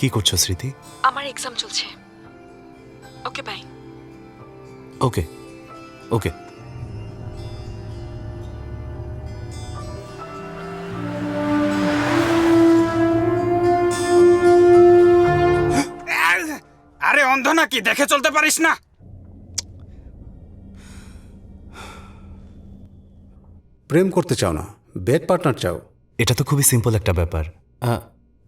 S1: কি করছো স্মৃতি?
S3: আমার এক্সাম চলছে। Okay bye.
S1: Okay okay.
S6: আরে অন্ধ নাকি, দেখে চলতে পারিস না?
S2: প্রেম করতে চাও না, বেড পার্টনার চাও।
S1: এটা তো খুবই সিম্পল একটা ব্যাপার।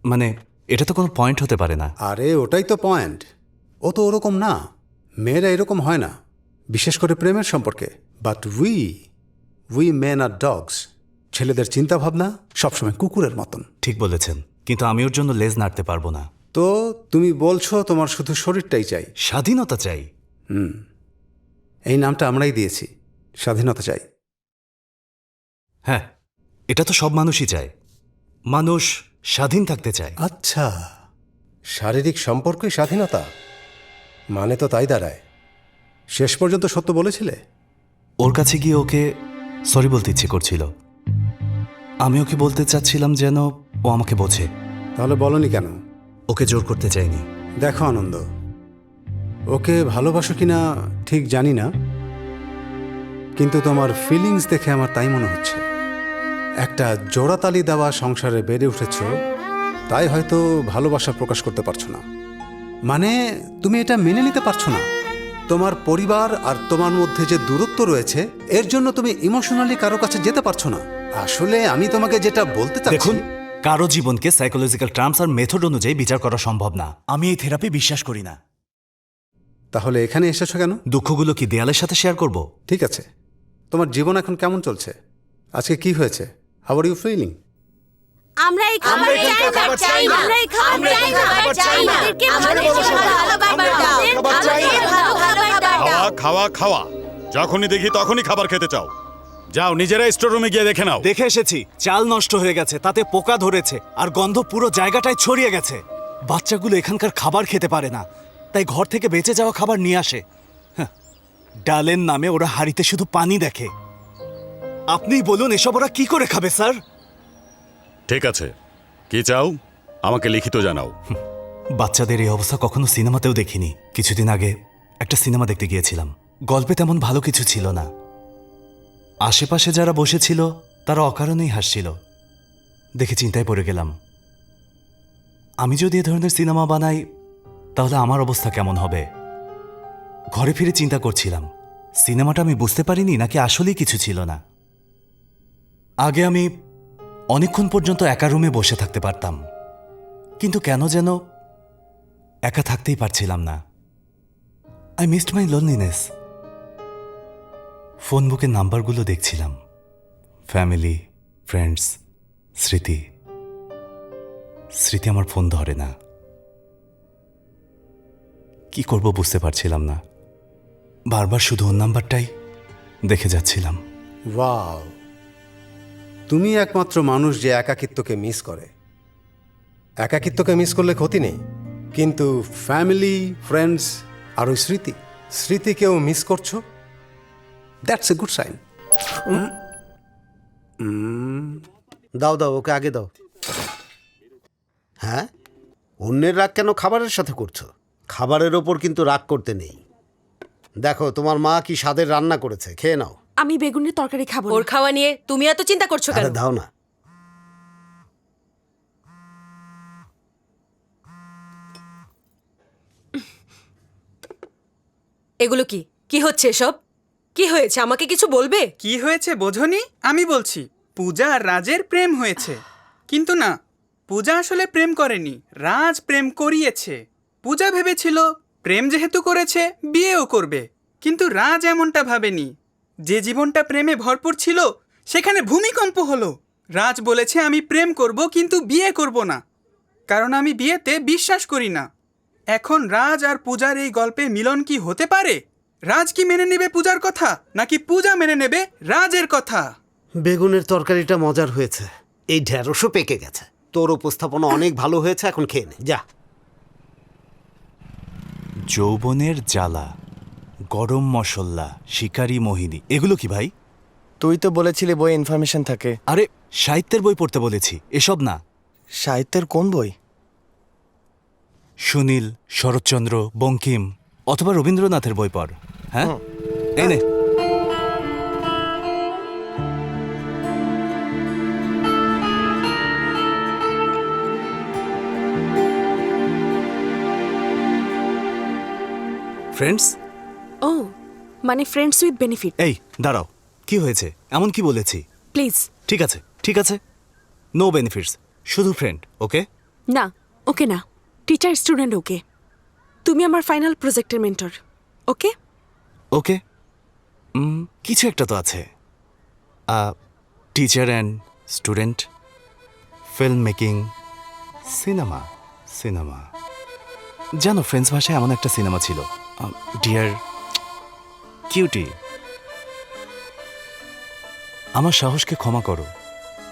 S1: মানে এটা তো কোনো পয়েন্ট হতে পারে না।
S2: আরে ওটাই তো পয়েন্ট। ও তো ওরকম না, মেয়েরা এরকম হয় না, বিশেষ করে প্রেমের সম্পর্কে। But we men are dogs. ছেলেদের চিন্তা ভাবনা সবসময় কুকুরের মতন।
S1: ঠিক বলেছেন, কিন্তু আমি ওর জন্য লেজ নাড়তে পারবো না।
S2: তো তুমি বলছো তোমার শুধু শরীরটাই চাই?
S1: স্বাধীনতা চাই।
S2: এই নামটা আমরাই দিয়েছি, স্বাধীনতা চাই।
S1: হ্যাঁ, এটা তো সব মানুষই চায়। মানুষ স্বাধীন থাকতে চায়।
S17: আচ্ছা, শারীরিক সম্পর্কই স্বাধীনতা মানে তো তাই দাঁড়ায়। শেষ পর্যন্ত সত্য বলেছিলে?
S1: ওর কাছে গিয়ে ওকে সরি বলতে ইচ্ছে করছিল। আমি ওকে বলতে চাচ্ছিলাম যেন ও আমাকে বোঝে।
S2: তাহলে বলনি কেন?
S1: ওকে জোর করতে চাইনি।
S2: দেখো আনন্দ, ওকে ভালোবাসো কিনা ঠিক জানি না, কিন্তু তোমার ফিলিংস দেখে আমার তাই মনে হচ্ছে। একটা জোড়াতালি দেওয়া সংসারে বেড়ে উঠেছ, তাই হয়তো ভালোবাসা প্রকাশ করতে পারছো না। মানে তুমি এটা মেনে নিতে পারছো না। তোমার পরিবার আর তোমার মধ্যে যে দূরত্ব রয়েছে, এর জন্য তুমি ইমোশনালি কারো কাছে যেতে পারছো না। আসলে আমি তোমাকে যেটা বলতে চাচ্ছি,
S1: দেখুন, কারো জীবনকে সাইকোলজিক্যাল টার্মস আর মেথড অনুযায়ী বিচার করা সম্ভব না। আমি এই থেরাপি বিশ্বাস করি না।
S2: তাহলে এখানে এসেছো কেন?
S1: দুঃখগুলো কি দেয়ালের সাথে শেয়ার করব?
S2: ঠিক আছে, তোমার জীবন এখন কেমন চলছে? আজকে কি হয়েছে? How are you feeling?
S8: আমরা এই খাবার চাই না, আমরা এই খাবার চাই না, আমাদের ভালো খাবার দাও, আমাদের ভালো খাবার দাও।
S16: খাওয়া খাওয়া খাওয়া, যখনই দেখি তখনই খাবার খেতে চাও। যাও নিজেরা স্টোর রুমে গিয়ে দেখে নাও।
S1: দেখে এসেছি, চাল নষ্ট হয়ে গেছে, তাতে পোকা ধরেছে আর গন্ধ পুরো জায়গাটায় ছড়িয়ে গেছে। বাচ্চাগুলো এখানকার খাবার খেতে পারে না, তাই ঘর থেকে বেঁচে যাওয়া খাবার নিয়ে আসে। হ্যাঁ, ডালের নামে ওরা হাঁড়িতে শুধু পানি দেখে। আপনিই বলুন এসব ওরা কি করে খাবে স্যার?
S16: ঠিক আছে, কি চাও আমাকে লিখিত জানাও।
S1: বাচ্চাদের এই অবস্থা কখনো সিনেমাতেও দেখিনি। কিছুদিন আগে একটা সিনেমা দেখতে গিয়েছিলাম, গল্পে তেমন ভালো কিছু ছিল না। আশেপাশে যারা বসেছিল তারা অকারণেই হাসছিল, দেখে চিন্তায় পড়ে গেলাম, আমি যদি এ ধরনের সিনেমা বানাই তাহলে আমার অবস্থা কেমন হবে। ঘরে ফিরে চিন্তা করছিলাম, সিনেমাটা আমি বুঝতে পারিনি নাকি আসলেই কিছু ছিল না। আগে আমি অনেকক্ষণ পর্যন্ত একা রুমে বসে থাকতে পারতাম, কিন্তু কেন যেন একা থাকতেই পারছিলাম না। I missed my loneliness. Phone বুকের নাম্বারগুলো দেখছিলাম, ফ্যামিলি, ফ্রেন্ডস, স্মৃতি। স্মৃতি আমার ফোন ধরে না। কি করব বুঝতে পারছিলাম না, বারবার শুধু ওর নাম্বারটাই দেখে যাচ্ছিলাম।
S2: ওয়াও, তুমি একমাত্র মানুষ যে একাকিত্বকে মিস করে।
S17: একাকিত্বকে মিস করলে ক্ষতি নেই,
S2: কিন্তু ফ্যামিলি, ফ্রেন্ডস আর ওই স্মৃতিকেও মিস করছো, দ্যাটস এ গুড সাইন।
S10: দাও দাও, ওকে আগে দাও। হ্যাঁ, অন্যের রাগ কেন খাবারের সাথে করছো? খাবারের ওপর কিন্তু রাগ করতে নেই। দেখো তোমার মা কি স্বাদের রান্না করেছে, খেয়ে নাও।
S3: আমি বেগুনের তরকারি খাবো।
S9: ওর খাওয়া নিয়ে তুমি এত চিন্তা করছো কেন?
S10: আরে দাও না।
S9: এগুলো কি কি হচ্ছে এসব? কি হয়েছে আমাকে কিছু বলবে?
S6: কি হয়েছে বোঝনি? আমি বলছি, পূজা আর রাজের প্রেম হয়েছে। কিন্তু না, পূজা আসলে প্রেম করেনি, রাজ প্রেম করিয়েছে। পূজা ভেবেছিল প্রেম যেহেতু করেছে বিয়েও করবে, কিন্তু রাজ এমনটা ভাবেনি। যে জীবনটা প্রেমে ভরপুর ছিল সেখানে ভূমিকম্প হলো। রাজ বলেছে আমি প্রেম করব কিন্তু বিয়ে করব না, কারণ আমি বিয়েতে বিশ্বাস করি না। এখন রাজ আর পূজার এই গল্পে মিলন কি হতে পারে? রাজ কি মেনে নেবে পূজার কথা, নাকি পূজা মেনে নেবে রাজের কথা?
S10: বেগুনের তরকারিটা মজার হয়েছে, এই ঢেঁড়সও পেকে গেছে। তোর উপস্থাপনা অনেক ভালো হয়েছে, এখন খেয়ে নে যা।
S1: যৌবনের জ্বালা, গরম মশলা, শিকারী মোহিনী, এগুলো কি ভাই?
S5: তুই তো বলেছিলি বই ইনফরমেশন থাকে।
S1: আরে সাহিত্যের বই পড়তে বলেছি, এসব না।
S5: সাহিত্যের কোন বই?
S1: সুনীল, শরৎচন্দ্র, বঙ্কিম অথবা রবীন্দ্রনাথের বই পড়। হ্যাঁ, এই নে। ফ্রেন্ডস?
S3: ও, মানে ফ্রেন্ডস উইথ বেনিফিট।
S1: এই দাঁড়াও, কি হয়েছে? এমন কি বলেছি?
S3: প্লিজ।
S1: ঠিক আছে, ঠিক আছে, নো বেনিফিটস, শুধু ফ্রেন্ড। ওকে?
S3: না, ওকে না, টিচার স্টুডেন্ট ওকে। তুমি আমার ফাইনাল প্রজেক্টের মেন্টর। ওকে?
S1: ওকে, কিছু একটা তো আছে। Teacher and student, film making, cinema. Cinema জানো, ফ্রেন্ডস ভাষায় এমন একটা সিনেমা ছিল, ডিয়ার কিউটি। আমার সাহসকে ক্ষমা করো,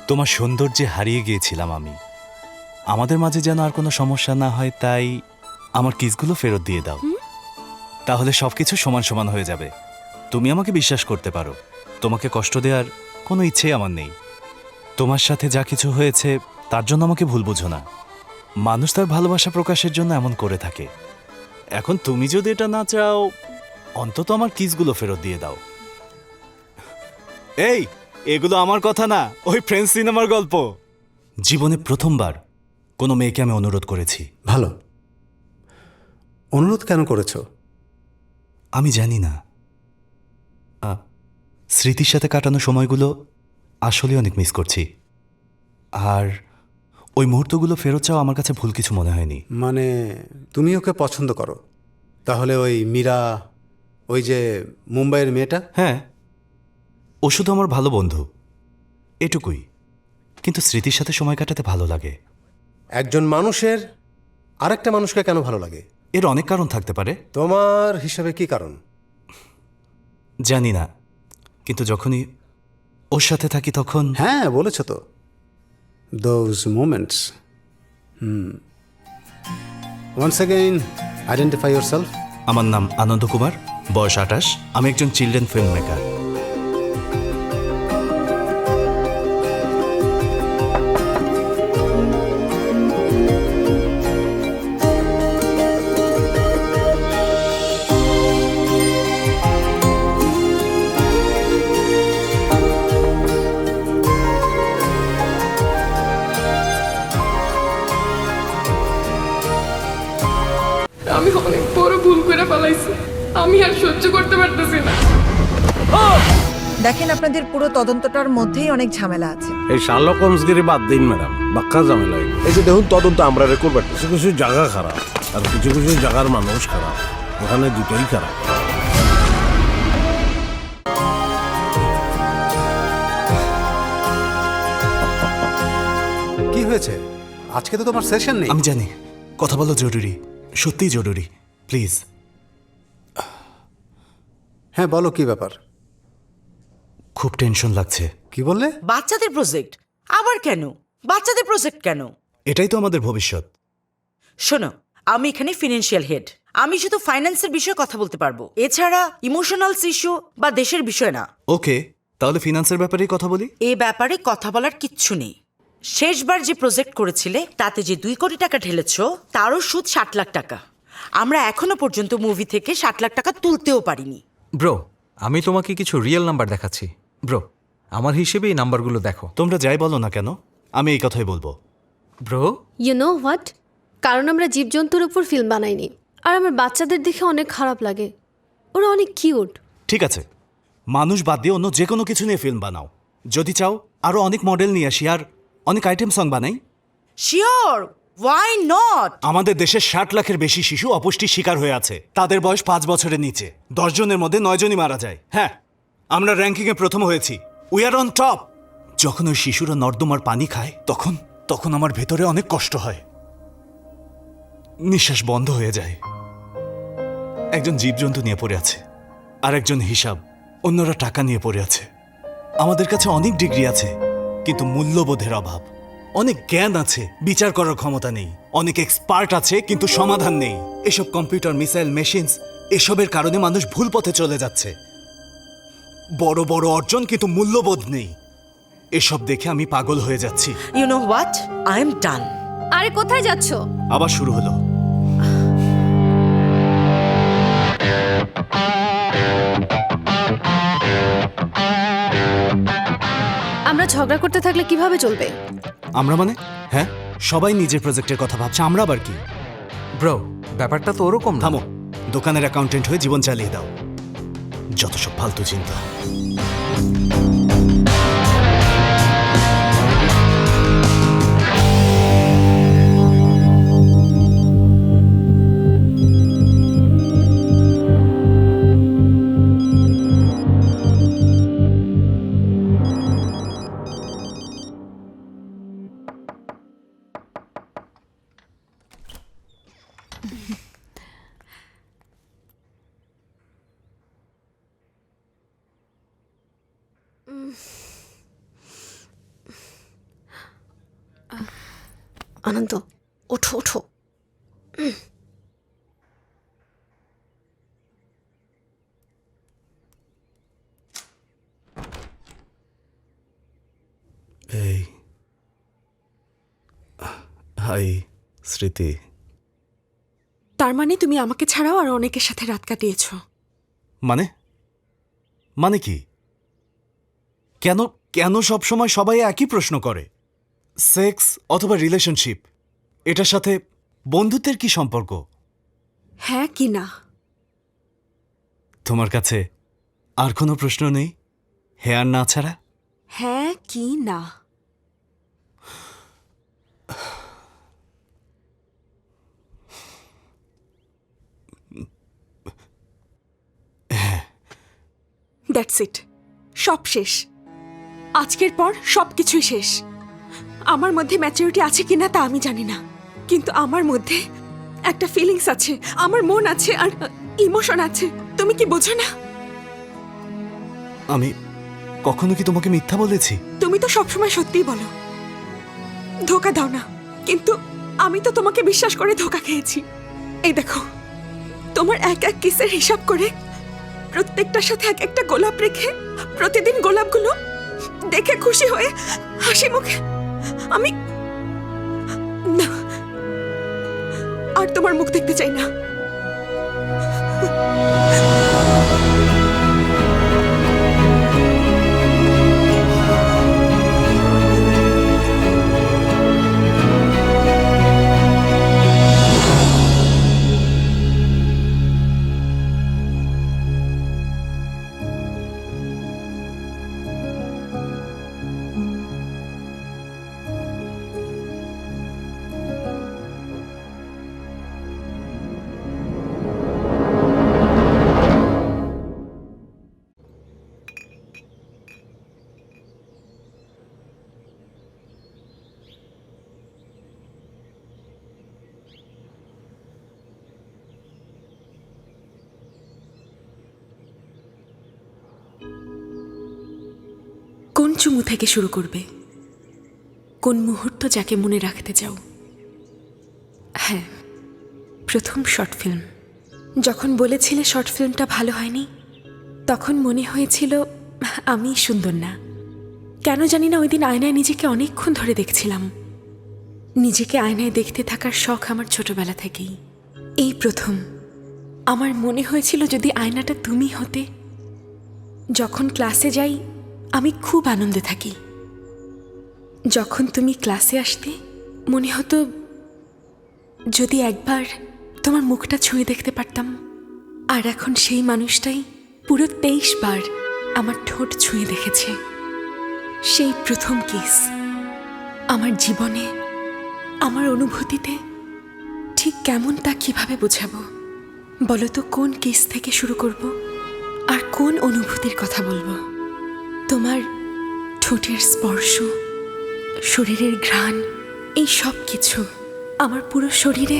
S1: তোমার সৌন্দর্যে হারিয়ে গিয়েছিলাম আমি। আমাদের মাঝে যেন আর কোনো সমস্যা না হয়, তাই আমার কিসগুলো ফেরত দিয়ে দাও। তাহলে সবকিছু সমান সমান হয়ে যাবে। তুমি আমাকে বিশ্বাস করতে পারো, তোমাকে কষ্ট দেওয়ার কোনো ইচ্ছেই আমার নেই। তোমার সাথে যা কিছু হয়েছে তার জন্য আমাকে ভুল বুঝো না। মানুষ তার ভালোবাসা প্রকাশের জন্য এমন করে থাকে। এখন তুমি যদি এটা না চাও, অন্তত আমার কিসগুলো ফেরত দিয়ে দাও। এই, এগুলো আমার কথা না, ওই ফ্রেন্ডস সিনেমার গল্প। জীবনে প্রথমবার কোনো মেয়েকে আমি অনুরোধ করেছি।
S2: ভালো। অনুরোধ কেন করেছো?
S1: আমি জানি না, স্মৃতির সাথে কাটানো সময়গুলো আসলে অনেক মিস করছি। আর ওই মুহূর্তগুলো ফেরত চাও আমার কাছে ভুল কিছু মনে হয়নি।
S2: মানে তুমি ওকে পছন্দ করো? তাহলে ওই মীরা, ওই যে মুম্বাইয়ের মেয়েটা?
S1: হ্যাঁ, ও শুধু আমার ভালো বন্ধু, এটুকুই। কিন্তু স্মৃতির সাথে সময় কাটাতে ভালো লাগে।
S17: একজন মানুষের আরেকটা মানুষকে কেন ভালো লাগে?
S1: এর অনেক কারণ থাকতে পারে।
S17: তোমার হিসাবে কি কারণ?
S1: জানি না, কিন্তু যখনই ওর সাথে থাকি তখন।
S2: হ্যাঁ, বলেছ তো, those moments. Once again identify yourself.
S1: আমার নাম আনন্দ কুমার, বয়স 28। আমি একজন চিলড্রেন ফিল্ম মেকার।
S18: আমি অনেক বড় ভুল করে ফেলাইছি, আমি আর সহ্য করতে পারতেছি না।
S19: দেখেন, আপনাদের পুরো তদন্তটার মধ্যেই অনেক ঝামেলা আছে।
S20: এই শার্লক হোমসগিরি বাদ দিন ম্যাডাম, বাক্কা ঝামেলা। এই যে দেখুন, তদন্ত আমরা রেকর্ড কিছু কিছু জায়গা খারাপ আর কিছু কিছু জায়গার মানুষ খারাপ, ওখানে দুটোই খারাপ।
S2: কি হয়েছে? আজকে তো তোমার সেশন নেই।
S1: আমি জানি, কথা বলা জরুরি, সত্যিই জরুরি, প্লিজ।
S2: হ্যাঁ, বলো কি ব্যাপার?
S1: খুব টেনশন লাগছে।
S2: কি বললে?
S11: বাচ্চাদের প্রজেক্ট আবার কেন? বাচ্চাদের প্রজেক্ট কেন?
S1: এটাই তো আমাদের ভবিষ্যৎ।
S11: শোনো, আমি এখানে ফিনান্সিয়াল হেড। আমি শুধু ফাইন্যান্সের বিষয়ে কথা বলতে পারবো, এছাড়া ইমোশনালস ইস্যু বা দেশের বিষয় না।
S1: ওকে, তাহলে ফিনান্সের ব্যাপারেই কথা বলি।
S11: এই ব্যাপারে কথা বলার কিচ্ছু নেই। শেষবার যে প্রজেক্ট করেছিলে তাতে যে 2 কোটি টাকা ঢেলেছ, তারও সুদ 60 লাখ টাকা। আমরা এখনো পর্যন্ত মুভি থেকে 60 লাখ টাকা তুলতেও পারিনি।
S7: ব্রো, আমি তোমাকে কিছু রিয়েল নাম্বার দেখাচ্ছি। ব্রো, আমার হিসেবে এই নাম্বারগুলো দেখো।
S1: তোমরা যাই বলো না কেন, আমি এই কথাই বলবো।
S7: ব্রো,
S9: ইউ নো হোয়াট, কারণ আমরা জীবজন্তুর উপর ফিল্ম বানাইনি। আর আমার বাচ্চাদের দেখে অনেক খারাপ লাগে, ওরা অনেক কিউট।
S1: ঠিক আছে, মানুষ বাদ দিয়ে অন্য যে কোনো কিছু নিয়ে ফিল্ম বানাও। যদি চাও আরো অনেক মডেল নিয়ে আসি আর অনেক আইটেম সং বানাই।
S11: Sure, why not?
S1: আমাদের দেশে 60 লাখের বেশি শিশু অপুষ্টির শিকার হয়ে আছে। তাদের বয়স 5 বছরের নিচে। 10 জনের মধ্যে 9 জনই মারা যায়। হ্যাঁ, আমরা র্যাঙ্কিংয়ে প্রথম হয়েছি। We are on top. যখন ওই শিশুরা নর্দমার পানি খায় তখন আমার ভেতরে অনেক কষ্ট হয়, নিঃশ্বাস বন্ধ হয়ে যায়। একজন জীবজন্তু নিয়ে পড়ে আছে, আর একজন হিসাব, অন্যরা টাকা নিয়ে পড়ে আছে। আমাদের কাছে অনেক ডিগ্রি আছে, কিন্তু মূল্যবোধের অভাব। অনেক জ্ঞান আছে, বিচার করার ক্ষমতা নেই। অনেক এক্সপার্ট আছে, কিন্তু সমাধান নেই। এসব কম্পিউটার, মিসাইল, মেশিনস, এসবের কারণে মানুষ ভুল পথে চলে যাচ্ছে। বড় বড় অর্জন, কিন্তু মূল্যবোধ নেই। এসব দেখে আমি পাগল হয়ে যাচ্ছি।
S11: You know what, I am done.
S9: আরে কোথায় যাচ্ছ?
S1: আবার শুরু হলো।
S9: আমরা ঝগড়া করতে থাকলে কিভাবে চলবে?
S1: আমরা মানে? হ্যাঁ, সবাই নিজের প্রজেক্টের কথা ভাবছে, আমরা আবার কি?
S7: ব্রো, ব্যাপারটা তো ওরকম না।
S1: থামো, দোকানের অ্যাকাউন্টেন্ট হয়ে জীবন চালিয়ে দাও। যত সব ফালতু চিন্তা।
S9: আনন্দ ওঠো ওঠো।
S1: এই হাই স্মৃতি।
S3: তার মানে তুমি আমাকে ছাড়াও আর অনেকের সাথে রাত কাটিয়েছ?
S1: মানে মানে কি? কেন কেন সব সময় সবাই একই প্রশ্ন করে? সেক্স অথবা রিলেশনশিপ, এটার সাথে বন্ধুত্বের কি সম্পর্ক?
S3: হ্যাঁ কি না?
S1: তোমার কাছে আর কোনো প্রশ্ন নেই, হ্যাঁ আর না ছাড়া?
S3: হ্যাঁ কি না? দ্যাটস ইট, সব শেষ। আজকের পর সব কিছুই শেষ। আমার মধ্যে ম্যাচুরিটি আছে কিনা তা আমি জানি না, কিন্তু আমার মধ্যে একটা ফিলিংস আছে, আমার মন আছে আর ইমোশন আছে। তুমি কি বোঝো না?
S1: আমি কখনো কি তোমাকে মিথ্যা বলেছি?
S3: তুমি তো সবসময় সত্যিই বলো, ধোকা দাও না, কিন্তু আমি তো তোমাকে বিশ্বাস করে ধোকা খেয়েছি। এই দেখো, তোমার এক এক কিসের হিসাব করে প্রত্যেকটার সাথে এক একটা গোলাপ রেখে প্রতিদিন গোলাপগুলো দেখে খুশি হয়ে হাসি মুখে আমি না, আর তোমার মুখ দেখতে চাই না। কোন চুমু থেকে শুরু করবে? কোন মুহূর্ত যাকে মনে রাখতে চাও? হ্যাঁ, প্রথম শর্ট ফিল্ম। যখন বলেছিলে শর্ট ফিল্মটা ভালো হয়নি, তখন মনে হয়েছিল আমি সুন্দর না। কেন জানি না ওই দিন আয়নায় নিজেকে অনেকক্ষণ ধরে দেখছিলাম। নিজেকে আয়নায় দেখতে থাকার শখ আমার ছোটবেলা থেকেই। এই প্রথম আমার মনে হয়েছিল যদি আয়নাটা তুমি হতে। যখন ক্লাসে যাই আমি খুব আনন্দে থাকি। যখন তুমি ক্লাসে আসতে মনে হতো যদি একবার তোমার মুখটা ছুঁয়ে দেখতে পারতাম। আর এখন সেই মানুষটাই পুরো 23 বার আমার ঠোঁট ছুঁয়ে দেখেছে। সেই প্রথম কিস আমার জীবনে, আমার অনুভূতিতে ঠিক কেমন তা কিভাবে বোঝাবো? বলো তো, কোন কিস থেকে শুরু করব আর কোন অনুভূতির কথা বলবো? তোমার ঠোঁটের স্পর্শ, শরীরের ঘ্রাণ, এই সব কিছু আমার পুরো শরীরে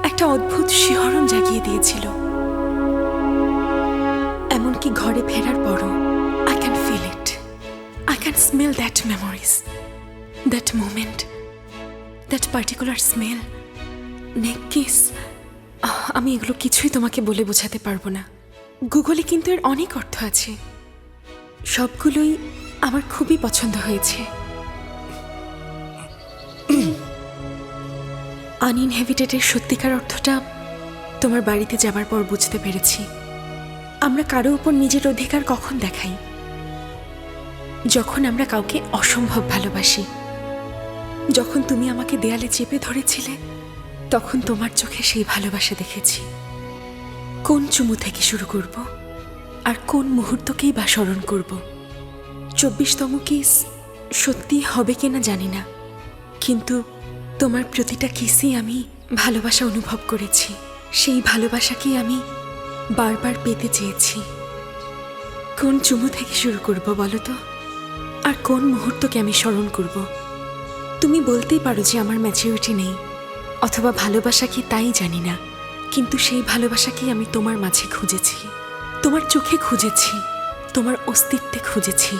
S3: একটা অদ্ভুত শিহরণ জাগিয়ে দিয়েছিল। এমনকি ঘরে ফেরার পরও I can feel it, I can smell that memories, that moment, that particular smell, neck kiss. আমি এগুলো কিছুই তোমাকে বলে বোঝাতে পারবো না। গুগলে কিন্তু এর অনেক অর্থ আছে, সবগুলোই আমার খুবই পছন্দ হয়েছে। আনইনহেবিটেডের সত্যিকার অর্থটা তোমার বাড়িতে যাবার পর বুঝতে পেরেছি। আমরা কারো উপর নিজের অধিকার কখন দেখাই? যখন আমরা কাউকে অসম্ভব ভালোবাসি। যখন তুমি আমাকে দেয়ালে চেপে ধরেছিলে, তখন তোমার চোখে সেই ভালোবাসা দেখেছি। কোন চুমু থেকে শুরু করব আর কোন মুহূর্তকেই বা স্মরণ করব? 24তম কিস সত্যি হবে কিনা জানি না, কিন্তু তোমার প্রতিটা কিসেই আমি ভালোবাসা অনুভব করেছি। সেই ভালোবাসাকেই আমি বারবার পেতে চেয়েছি। কোন চুমু থেকে শুরু করব বলো তো? আর কোন মুহূর্তকে আমি স্মরণ করব? তুমি বলতেই পারো যে আমার ম্যাচুরিটি নেই, অথবা ভালোবাসা কি তাই জানি না, কিন্তু সেই ভালোবাসাকেই আমি তোমার মাঝে খুঁজেছি, তোমার চোখে খুঁজেছি, তোমার অস্তিত্বে খুঁজেছি,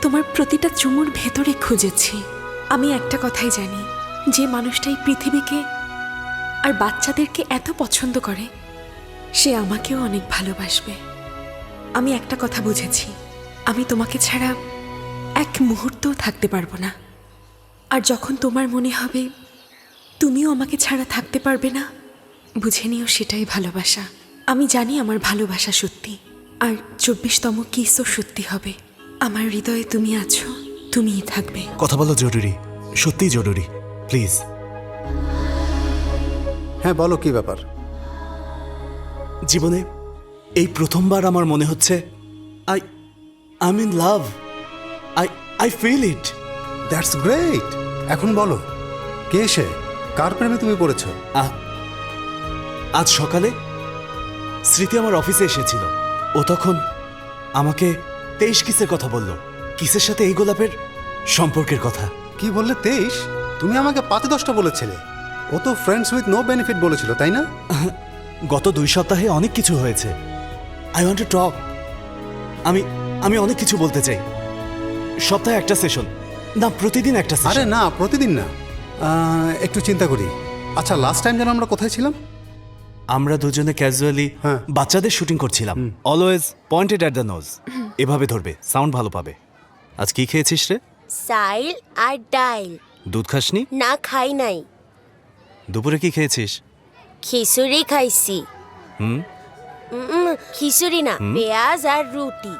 S3: তোমার প্রতিটা চুমুর ভেতরে খুঁজেছি। আমি একটা কথাই জানি, যে মানুষটা এই পৃথিবীকে আর বাচ্চাদেরকে এত পছন্দ করে সে আমাকেও অনেক ভালোবাসবে। আমি একটা কথা বুঝেছি, আমি তোমাকে ছাড়া এক মুহূর্তও থাকতে পারবো না। আর যখন তোমার মনে হবে তুমিও আমাকে ছাড়া থাকতে পারবে না, বুঝে নিও সেটাই ভালোবাসা। আমি জানি আমার ভালোবাসা সত্যি, আর 24তম কিসও সত্যি হবে। আমার হৃদয়ে তুমি আছো, তুমিই থাকবে।
S1: কথা বলা জরুরি, সত্যিই জরুরি, প্লিজ।
S2: হ্যাঁ বলো, কি ব্যাপার?
S1: জীবনে এই প্রথমবার আমার মনে হচ্ছে I I in love. I feel it.
S2: That's great. এখন বলো, কে সে? কার প্রেমে তুমি পড়েছ?
S1: আজ সকালে স্মৃতি আমার অফিসে এসেছিল। ও তখন আমাকে 23 কিসের কথা বলল। কিসের সাথে এই গোলাপের সম্পর্কের কথা।
S2: কি বললে? 23? তুমি আমাকে 5-10টা বলেছিলে। ও তো ফ্রেন্ডস উইথ নো বেনিফিট বলেছিল, তাই না?
S1: গত 2 সপ্তাহে অনেক কিছু হয়েছে। I want to talk. আমি অনেক কিছু বলতে চাই। সপ্তাহে একটা সেশন, না প্রতিদিন একটা সেশন।
S2: আরে না, প্রতিদিন না। একটু চিন্তা করি। আচ্ছা, লাস্ট টাইম যেন আমরা কোথায় ছিলাম?
S1: আমরা দুজনে ক্যাজুয়ালি বাচ্চাদের শুটিং করছিলাম। Always pointed at the nose. এভাবে ধরবে, সাউন্ড ভালো পাবে। আজ কি খেয়েছিস রে?
S4: সাইল আর ডাইল।
S1: দুধ খাসনি?
S4: না, খাই নাই।
S1: দুপুরে কি খেয়েছিস?
S4: খিচুড়ি খাইছি।
S1: হুম,
S4: খিচুড়ি না, পেঁয়াজ আর রুটি।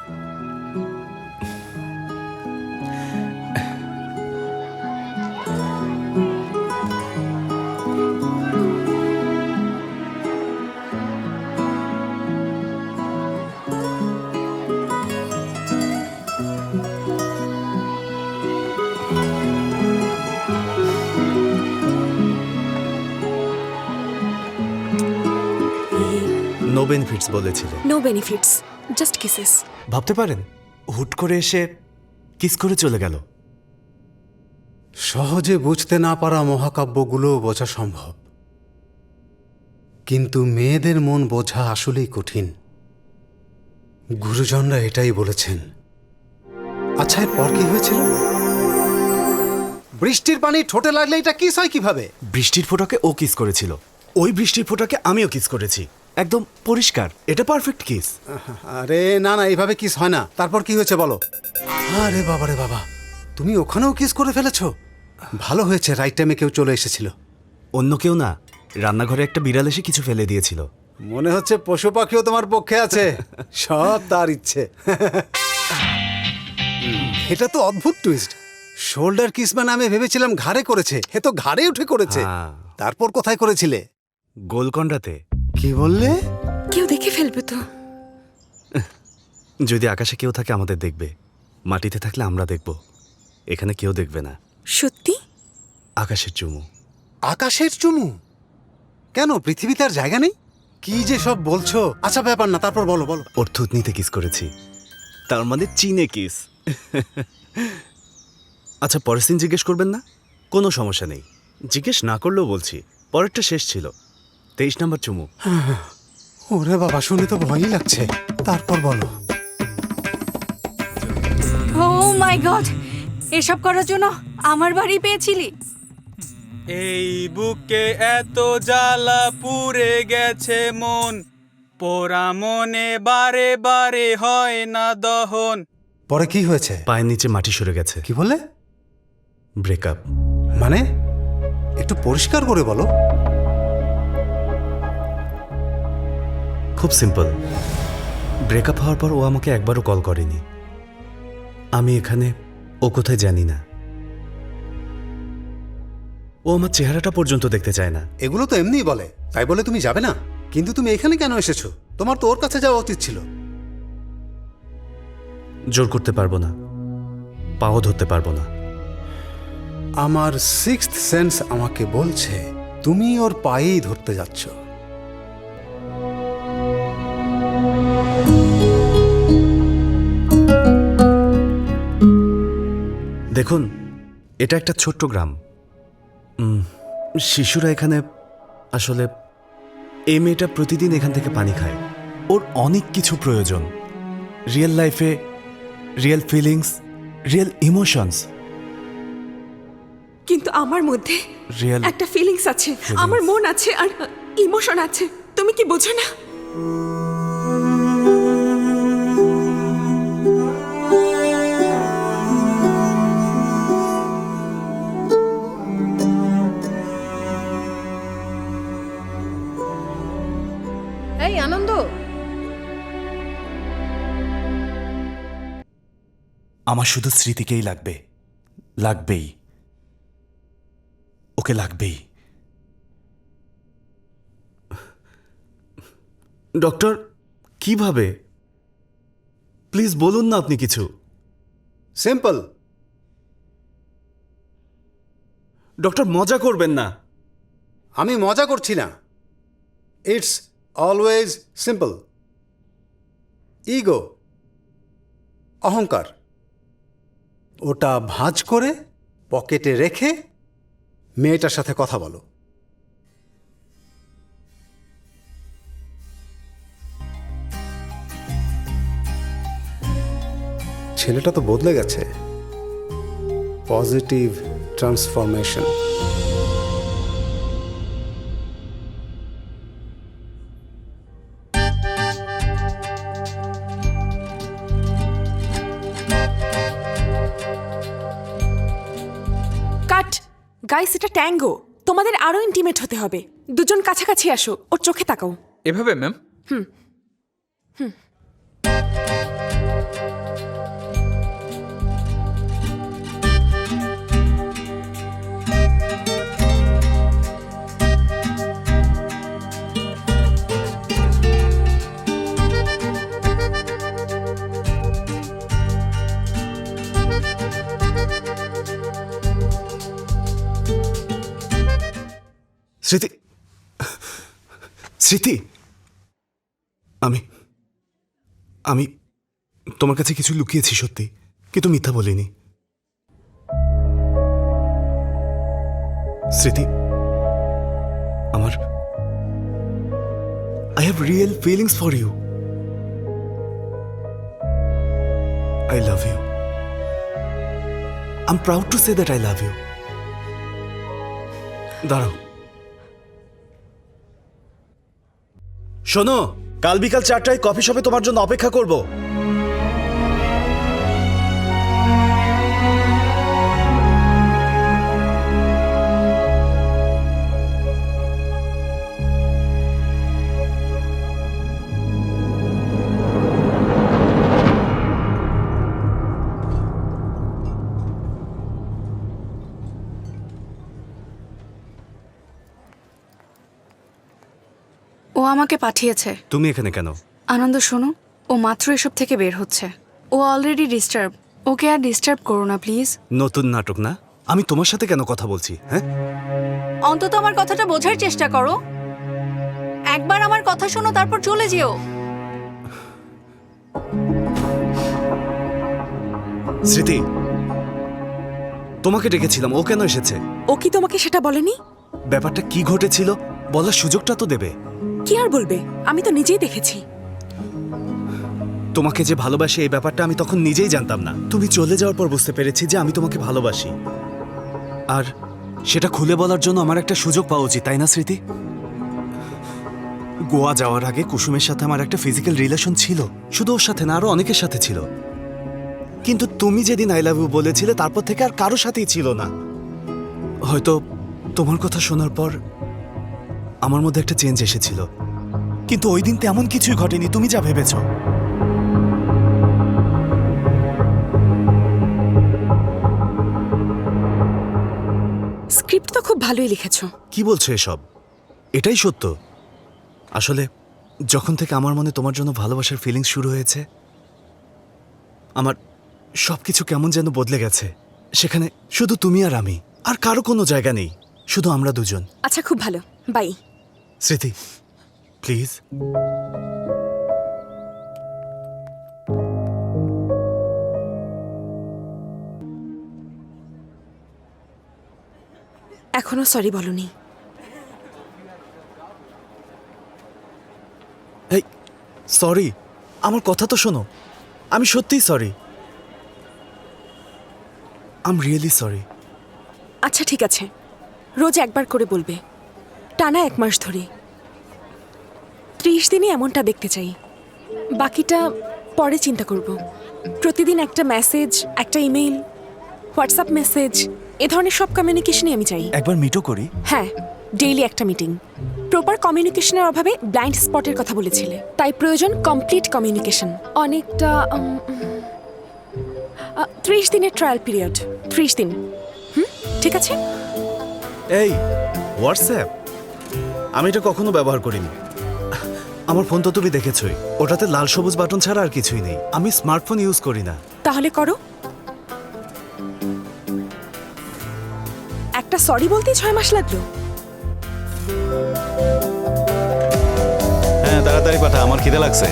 S1: নো বেনিফিটস বলেছিলে।
S3: No benefits, just kisses.
S1: ভাবতে পারেন হুট করে এসে কিস করে চলে গেল।
S2: সহজে বুঝতে না পারা মহাকাব্যগুলো বোঝা সম্ভব, কিন্তু মেয়েদের মন বোঝা আসলেই কঠিন। গুরুজনরা এটাই বলেছেন। আচ্ছা, এরপর কি হয়েছিল? বৃষ্টির পানি ঠোঁটে লাগলে এটা কিস হয় কিভাবে?
S1: বৃষ্টির ফোঁটাকে ও কিস করেছিল, ওই বৃষ্টির ফোঁটাকে আমিও কিস করেছি। একদম পরিষ্কার, এটা পারফেক্ট কিস।
S2: আরে না না, এইভাবে কিস হয় না। তারপর কি হয়েছে বলো? আরে বাবা রে বাবা, তুমি ওখানেও কিস করে ফেলেছো। ভালো হয়েছে, রাইট টাইমে কেউ চলে এসেছিল।
S1: অন্য কেউ না, রান্নাঘরে একটা বিড়াল এসে কিছু ফেলে দিয়েছিল।
S2: মনে হচ্ছে পশু পাখিও তোমার পক্ষে আছে। সব তার ইচ্ছে। এটা তো অদ্ভুত টুইস্ট। শোল্ডার কিস মানে আমি ভেবেছিলাম ঘাড়ে করেছে, এ তো ঘাড়ে উঠে করেছে। তারপর কোথায় করেছিলে?
S1: গোলকন্ডাতে।
S2: কি বললে?
S3: কেউ দেখে ফেলবে তো।
S1: যদি আকাশে কেউ থাকে আমাদের দেখবে, মাটিতে থাকলে আমরা দেখব। এখানে কেউ দেখবে না।
S3: সত্যি?
S1: আকাশের চুমু।
S2: আকাশের চুমু? কেন, পৃথিবীতে আর জায়গা নেই? কি যে সব বলছো। আচ্ছা ব্যাপার না, তারপর বলো বলো।
S1: ওর থুতনিতে কিস করেছি, তার মানে চীনে কিস। আচ্ছা, পরের দিন জিজ্ঞেস করবেন না? কোনো সমস্যা নেই, জিজ্ঞেস না করলেও বলছি। পরেরটা শেষ ছিল, 23 নম্বর চুমু।
S2: ওরে বাবা, শুনে তো ভয়ই লাগছে। তারপর বলো।
S21: ও মাই গড, এসব করার জন্য আমার বাড়ি পেয়েছিলি?
S6: এই বুকে এত জ্বালা পুড়ে গেছে মন, পোড়া মনে বারে বারে হয় না দহন।
S2: পরে কি হয়েছে?
S1: পায়ের নিচে মাটি সরে গেছে।
S2: কি বললে?
S1: ব্রেকআপ।
S2: মানে একটু পরিষ্কার করে বলো।
S1: খুব সিম্পল। ব্রেকআপ হওয়ার পর ও আমাকে একবারও কল করেনি। আমি এখানে, ও কোথায় জানি না। ও আমার চেহারাটা পর্যন্ত দেখতে চায় না।
S2: এগুলো তো এমনিই বলে, তাই বলে তুমি যাবে না? কিন্তু তুমি এখানে কেন এসেছো? তোমার তো ওর কাছে যাওয়া উচিত ছিল।
S1: জোর করতে পারবো না, পাও ধরতে পারবো না।
S2: আমার সিক্সথ সেন্স আমাকে বলছে তুমি ওর পায়েই ধরতে যাচ্ছ।
S1: দেখুন, এটা একটা ছোট্ট গ্রাম। শিশুরা এখানে, আসলে এই মেয়েটা প্রতিদিন এখান থেকে পানি খায়। ওর অনেক কিছু প্রয়োজন, রিয়েল লাইফে রিয়েল ফিলিংস, রিয়েল ইমোশনস।
S3: কিন্তু আমার মধ্যে
S1: রিয়েল
S3: একটা ফিলিংস আছে, আমার মন আছে আর ইমোশন আছে। তুমি কি বোঝো না?
S19: এই আনন্দ,
S1: আমার শুধু স্মৃতিকেই লাগবে, লাগবেই, ওকে লাগবেই। ডক্টর, কিভাবে? প্লিজ বলুন না আপনি কিছু।
S2: সিম্পল।
S1: ডক্টর, মজা করবেন না।
S2: আমি মজা করছি না। It's always simple. ইগো, অহংকার, ওটা ভাঁজ করে পকেটে রেখে মেয়েটার সাথে কথা বলো। ছেলেটা তো বদলে গেছে। Positive transformation.
S3: কাট। গাইস, এটা ট্যাঙ্গো। তোমাদের আরো ইন্টিমেট হতে হবে। দুজন কাছাকাছি আসো, ওর চোখে তাকাও।
S14: এভাবে ম্যাম?
S3: হুম হুম।
S1: স্মৃতি, স্মৃতি, আমি আমি তোমার কাছে কিছু লুকিয়েছি সত্যি, কিন্তু মিথ্যা বলিনি। স্মৃতি, আমার I have real feelings for you. I love you. I'm proud to say that I love you. দাঁড়াও। শোনো, কাল বিকাল 4টায় কফি শপে তোমার জন্য অপেক্ষা করব।
S3: ও আমাকে পাঠিয়েছে।
S1: তুমি এখানে কেন?
S3: আনন্দ, শোনো, ও মাত্র এসব থেকে বের হচ্ছে। ও অলরেডি ডিস্টার্ব। ওকে আর ডিস্টার্ব করো না প্লিজ।
S1: নতুন নাটক না? আমি তোমার সাথে কেন কথা বলছি? হ্যাঁ,
S21: অন্তত আমার কথাটা বোঝার চেষ্টা করো। একবার আমার কথা শোনো, তারপর চলে যেও।
S1: স্মৃতি, তোমাকে ডেকেছিলাম, ও কেন এসেছে?
S3: ও কি তোমাকে সেটা বলেনি?
S1: ব্যাপারটা কি ঘটেছিল বলার সুযোগটা তো দেবে।
S3: কি আর বলবে? আমি তো নিজেই দেখেছি।
S1: তোমাকে যে ভালোবাসি এই ব্যাপারটা আমি তখন নিজেই জানতাম না। তুমি চলে যাওয়ার পর বুঝতে পেরেছি যে আমি তোমাকে ভালোবাসি, আর সেটা খুলে বলার জন্য আমার একটা সুযোগ পাওয়া উচিত, তাই না স্মৃতি? গোয়া যাওয়ার আগে কুসুমের সাথে আমার একটা ফিজিক্যাল রিলেশন ছিল, শুধু ওর সাথে না, আরো অনেকের সাথে ছিল। কিন্তু তুমি যেদিন আই লাভ ইউ বলেছিলে তারপর থেকে আর কারোর সাথেই ছিল না। হয়তো তোমার কথা শোনার পর আমার মধ্যে একটা চেঞ্জ এসেছিল, কিন্তু ওই দিন তেমন কিছুই ঘটেনি তুমি যা ভেবেছ।
S3: স্ক্রিপ্ট তো খুব ভালোই লিখেছো।
S1: কি বলছো এসব? এটাই সত্য। আসলে যখন থেকে আমার মনে তোমার জন্য ভালোবাসার ফিলিংস শুরু হয়েছে, আমার সবকিছু কেমন যেন বদলে গেছে। সেখানে শুধু তুমি আর আমি, আর কারো কোনো জায়গা নেই, শুধু আমরা দুজন।
S3: আচ্ছা, খুব ভালো, বাই।
S1: স্মৃতি, প্লিজ।
S3: এখনো সরি বলনি।
S1: এই সরি, আমার কথা তো শোনো। আমি সত্যিই sorry. I am really sorry.
S3: আচ্ছা ঠিক আছে, রোজ একবার করে বলবে, টানা 1 মাস ধরে। 30 দিনই এমনটা দেখতে চাই, বাকিটা পরে চিন্তা করব। প্রতিদিন একটা মেসেজ, একটা ইমেল, হোয়াটসঅ্যাপ মেসেজ, এ ধরনের সব কমিউনিকেশনই আমি চাই।
S1: একবার মিটও করি।
S3: হ্যাঁ, ডেইলি একটা মিটিং। প্রপার কমিউনিকেশনের অভাবে ব্লাইন্ড স্পটের কথা বলেছিলে, তাই প্রয়োজন কমপ্লিট কমিউনিকেশন। অনেকটা 30 দিনের ট্রায়াল পিরিয়ড। 30 দিন। ঠিক আছে।
S1: এই হোয়াটসঅ্যাপ, আমি এটা কখনো ব্যবহার করিনি। আমার ফোন তো তুমি দেখেছই, ওটাতে লাল সবুজ বাটন ছাড়া আর কিছুই নেই। আমি স্মার্টফোন ইউজ করি না।
S3: তাহলে করো। একটা সরি বলতেই 6 মাস লাগলো।
S16: হ্যাঁ তাড়াতাড়ি পাঠা, আমার খিদে লাগছে।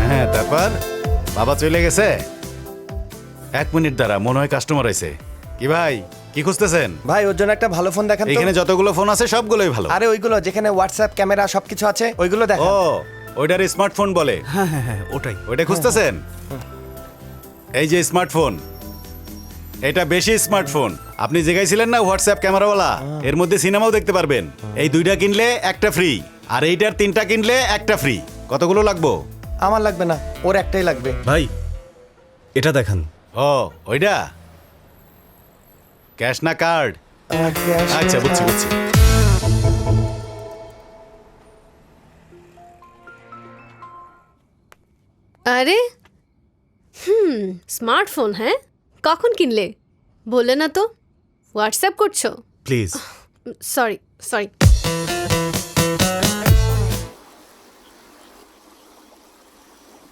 S16: হ্যাঁ তারপর বাবা চলে গেছে। 1 মিনিট দাঁড়া, মনে হয় কাস্টমার আইছে। কি ভাই, কি খুঁজতেছেন?
S5: ভাই ওর জন্য একটা ভালো ফোন দেখান তো।
S16: এখানে যতগুলো ফোন আছে সবগুলোই ভালো।
S5: আরে ওইগুলো যেখানে হোয়াটসঅ্যাপ, ক্যামেরা সবকিছু আছে ওইগুলো দেখান।
S16: ও ওইটার স্মার্টফোন বলে।
S1: হ্যাঁ হ্যাঁ হ্যাঁ, ওটাই।
S16: ওইটা খুঁজতেছেন? এই যে স্মার্টফোন, এটা বেশি স্মার্টফোন। আপনি জেগাইছিলেন না হোয়াটসঅ্যাপ ক্যামেরাওয়ালা, এর মধ্যে সিনেমাও দেখতে পারবেন। এই 2টা কিনলে একটা ফ্রি, আর এইটার 3টা কিনলে একটা ফ্রি। কতগুলো লাগবো?
S5: আমার লাগবে না, ওর একটাই লাগবে।
S1: ভাই এটা দেখান।
S16: ও ওইটা ক্যাশ না কার্ড? আচ্ছা বুঝছি বুঝছি।
S9: আরে স্মার্টফোন, হ্যাঁ কখন কিনলে? বললে না তো। হোয়াটসঅ্যাপ করছো?
S1: প্লিজ।
S9: Sorry sorry.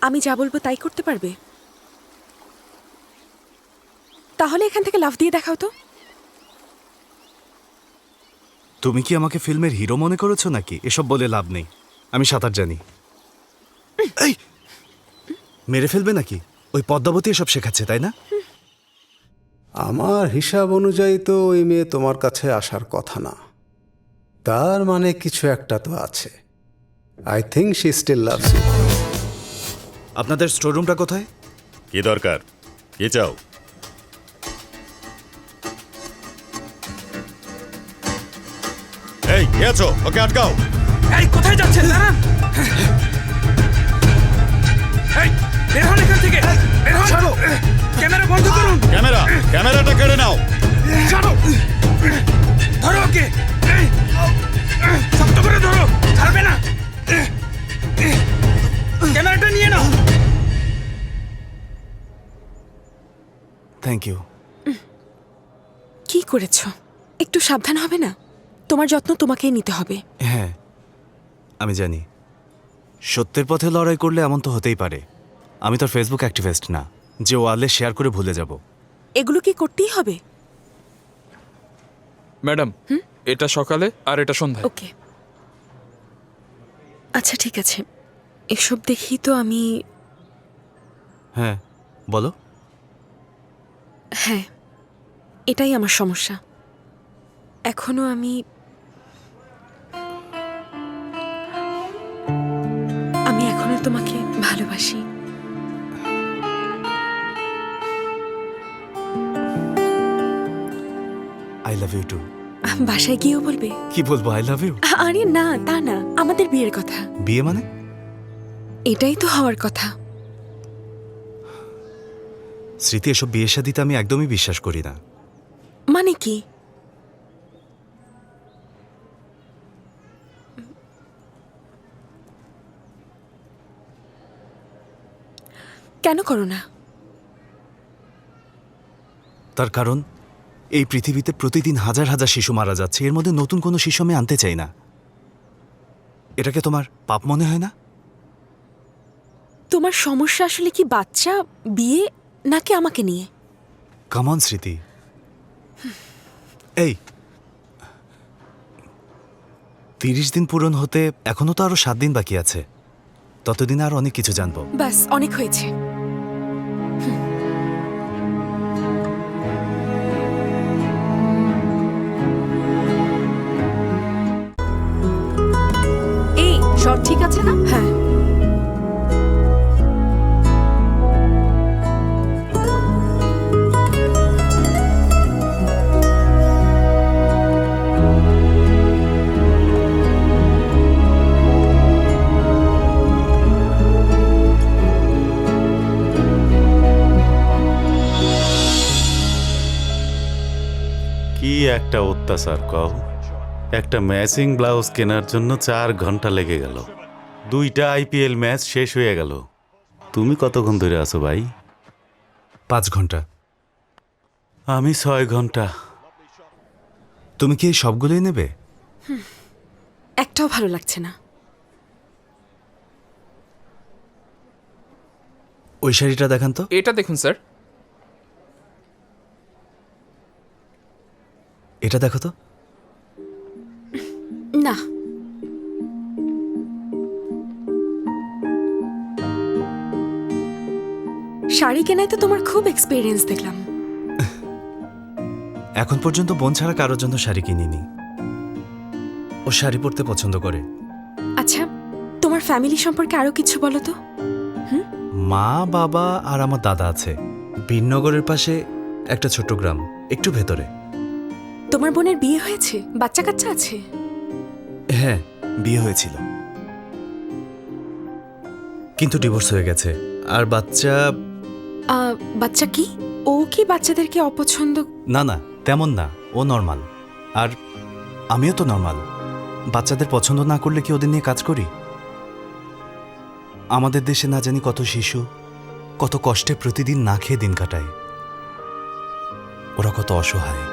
S3: আমি যা বলবো তাই করতে পারবে? তাহলে এখান থেকে লাফ দিয়ে দেখাও তো।
S1: তুমি কি আমাকে ফিল্মের হিরো মনে করেছো নাকি? এসব বলে লাভ নেই, আমি সাঁতার জানি। এই মেরে ফেলবে নাকি? ওই পদ্মাবতী এসব শেখাচ্ছে, তাই না?
S2: আমার হিসাব অনুযায়ী তো ওই মেয়ে তোমার কাছে আসার কথা না। তার মানে কিছু একটা তো আছে। I think she still loves you.
S1: আপনাদের স্টোররুমটা কোথায়?
S16: কি দরকার? কি চাও? এই কে আছো? ওকে আটকাও।
S6: এই কোথায় যাচ্ছেন? দাঁড়ান। এই বের হন এখান থেকে। বের হন। ছাড়ো। ক্যামেরা বন্ধ করুন।
S16: ক্যামেরাটা কেড়ে নাও।
S6: ছাড়ো। ধরো ওকে। এই শক্ত করে ধরো, ছাড়বে না। ক্যামেরাটা নিয়ে নাও।
S1: Thank you.
S3: কি করেছো? একটু সাবধান হবে না? তোমার যত্ন তোমাকেই নিতে হবে।
S1: হ্যাঁ আমি জানি, সত্যের পথে লড়াই করলে এমন তো হতেই পারে। আমি তো ফেসবুক অ্যাক্টিভিস্ট না যে ওয়ালে শেয়ার করে ভুলে যাব।
S3: এগুলো কি করতেই হবে?
S14: ম্যাডাম, এটা সকালে আর এটা সন্ধ্যায়।
S3: ওকে আচ্ছা ঠিক আছে। এসব দেখি তো আমি।
S1: হ্যাঁ বলো।
S3: হ্যাঁ এটাই আমার সমস্যা। এখনো আমি এখনো তোমাকে ভালোবাসি।
S1: I love you too.
S3: বাসায় গিয়েও বলবে?
S1: কি বলবো, আই লাভ ইউ?
S3: আরে না, তা না, আমাদের বিয়ের কথা।
S1: বিয়ে মানে?
S3: এটাই তো হওয়ার কথা।
S1: স্মৃতি, এসব বিয়ে শাদিতে আমি একদমই বিশ্বাস করি না।
S3: মানে কি? কেন করো না?
S1: তার কারণ এই পৃথিবীতে প্রতিদিন হাজার হাজার শিশু মারা যাচ্ছে, এর মধ্যে নতুন কোনো শিশু আমি আনতে চাই না। এটাকে তোমার পাপ মনে হয় না?
S3: তোমার সমস্যা আসলে কি বাচ্চা, বিয়ে, নাকি আমাকে নিয়ে?
S1: কাম অন স্মৃতি। এই 30 দিন পূরণ হতে এখনো তো আরো 7 দিন বাকি আছে। ততদিনে আর অনেক কিছু জানবো।
S3: ব্যাস অনেক হয়েছে।
S12: এই সব ঠিক আছে না?
S3: হ্যাঁ
S16: একটা অত্যাচার কও। একটা ম্যাচিং ব্লাউজ কেনার জন্য 4 ঘন্টা লেগে গেল। 2টা আইপিএল ম্যাচ শেষ হয়ে গেল। তুমি কতক্ষণ ধরে আছো ভাই?
S1: 5 ঘন্টা।
S16: আমি 6 ঘন্টা।
S1: তুমি কি এই সবগুলোই নেবে?
S3: একটাও ভালো লাগছে না।
S1: ওই শাড়িটা দেখান তো।
S14: এটা দেখুন স্যার।
S1: এটা দেখো তো।
S3: না, শাড়ি কেনায় তো তোমার খুব এক্সপিরিয়েন্স দেখলাম।
S1: এখন পর্যন্ত বোন ছাড়া কারোর জন্য শাড়ি কিনিনি। ও শাড়ি পরতে পছন্দ করে।
S3: আচ্ছা, তোমার ফ্যামিলি সম্পর্কে আরো কিছু বলো তো।
S1: মা, বাবা আর আমার দাদা আছে। বীরনগরের পাশে একটা ছোট্ট গ্রাম, একটু ভেতরে।
S3: তোমার বোনের বিয়ে হয়েছে? বাচ্চা কাচ্চা আছে?
S1: হ্যাঁ, বিয়ে হয়েছিল, কিন্তু ডিভোর্স হয়ে গেছে। আর
S3: বাচ্চা কি? ও কি বাচ্চাদেরকে অপছন্দ?
S1: না না, তেমন না, ও নর্মাল। আর আমিও তো নর্মাল। বাচ্চাদের পছন্দ না করলে কি ওদের নিয়ে কাজ করি? আমাদের দেশে না জানি কত শিশু কত কষ্টে প্রতিদিন না খেয়ে দিন কাটায়। ওরা কত অসহায়।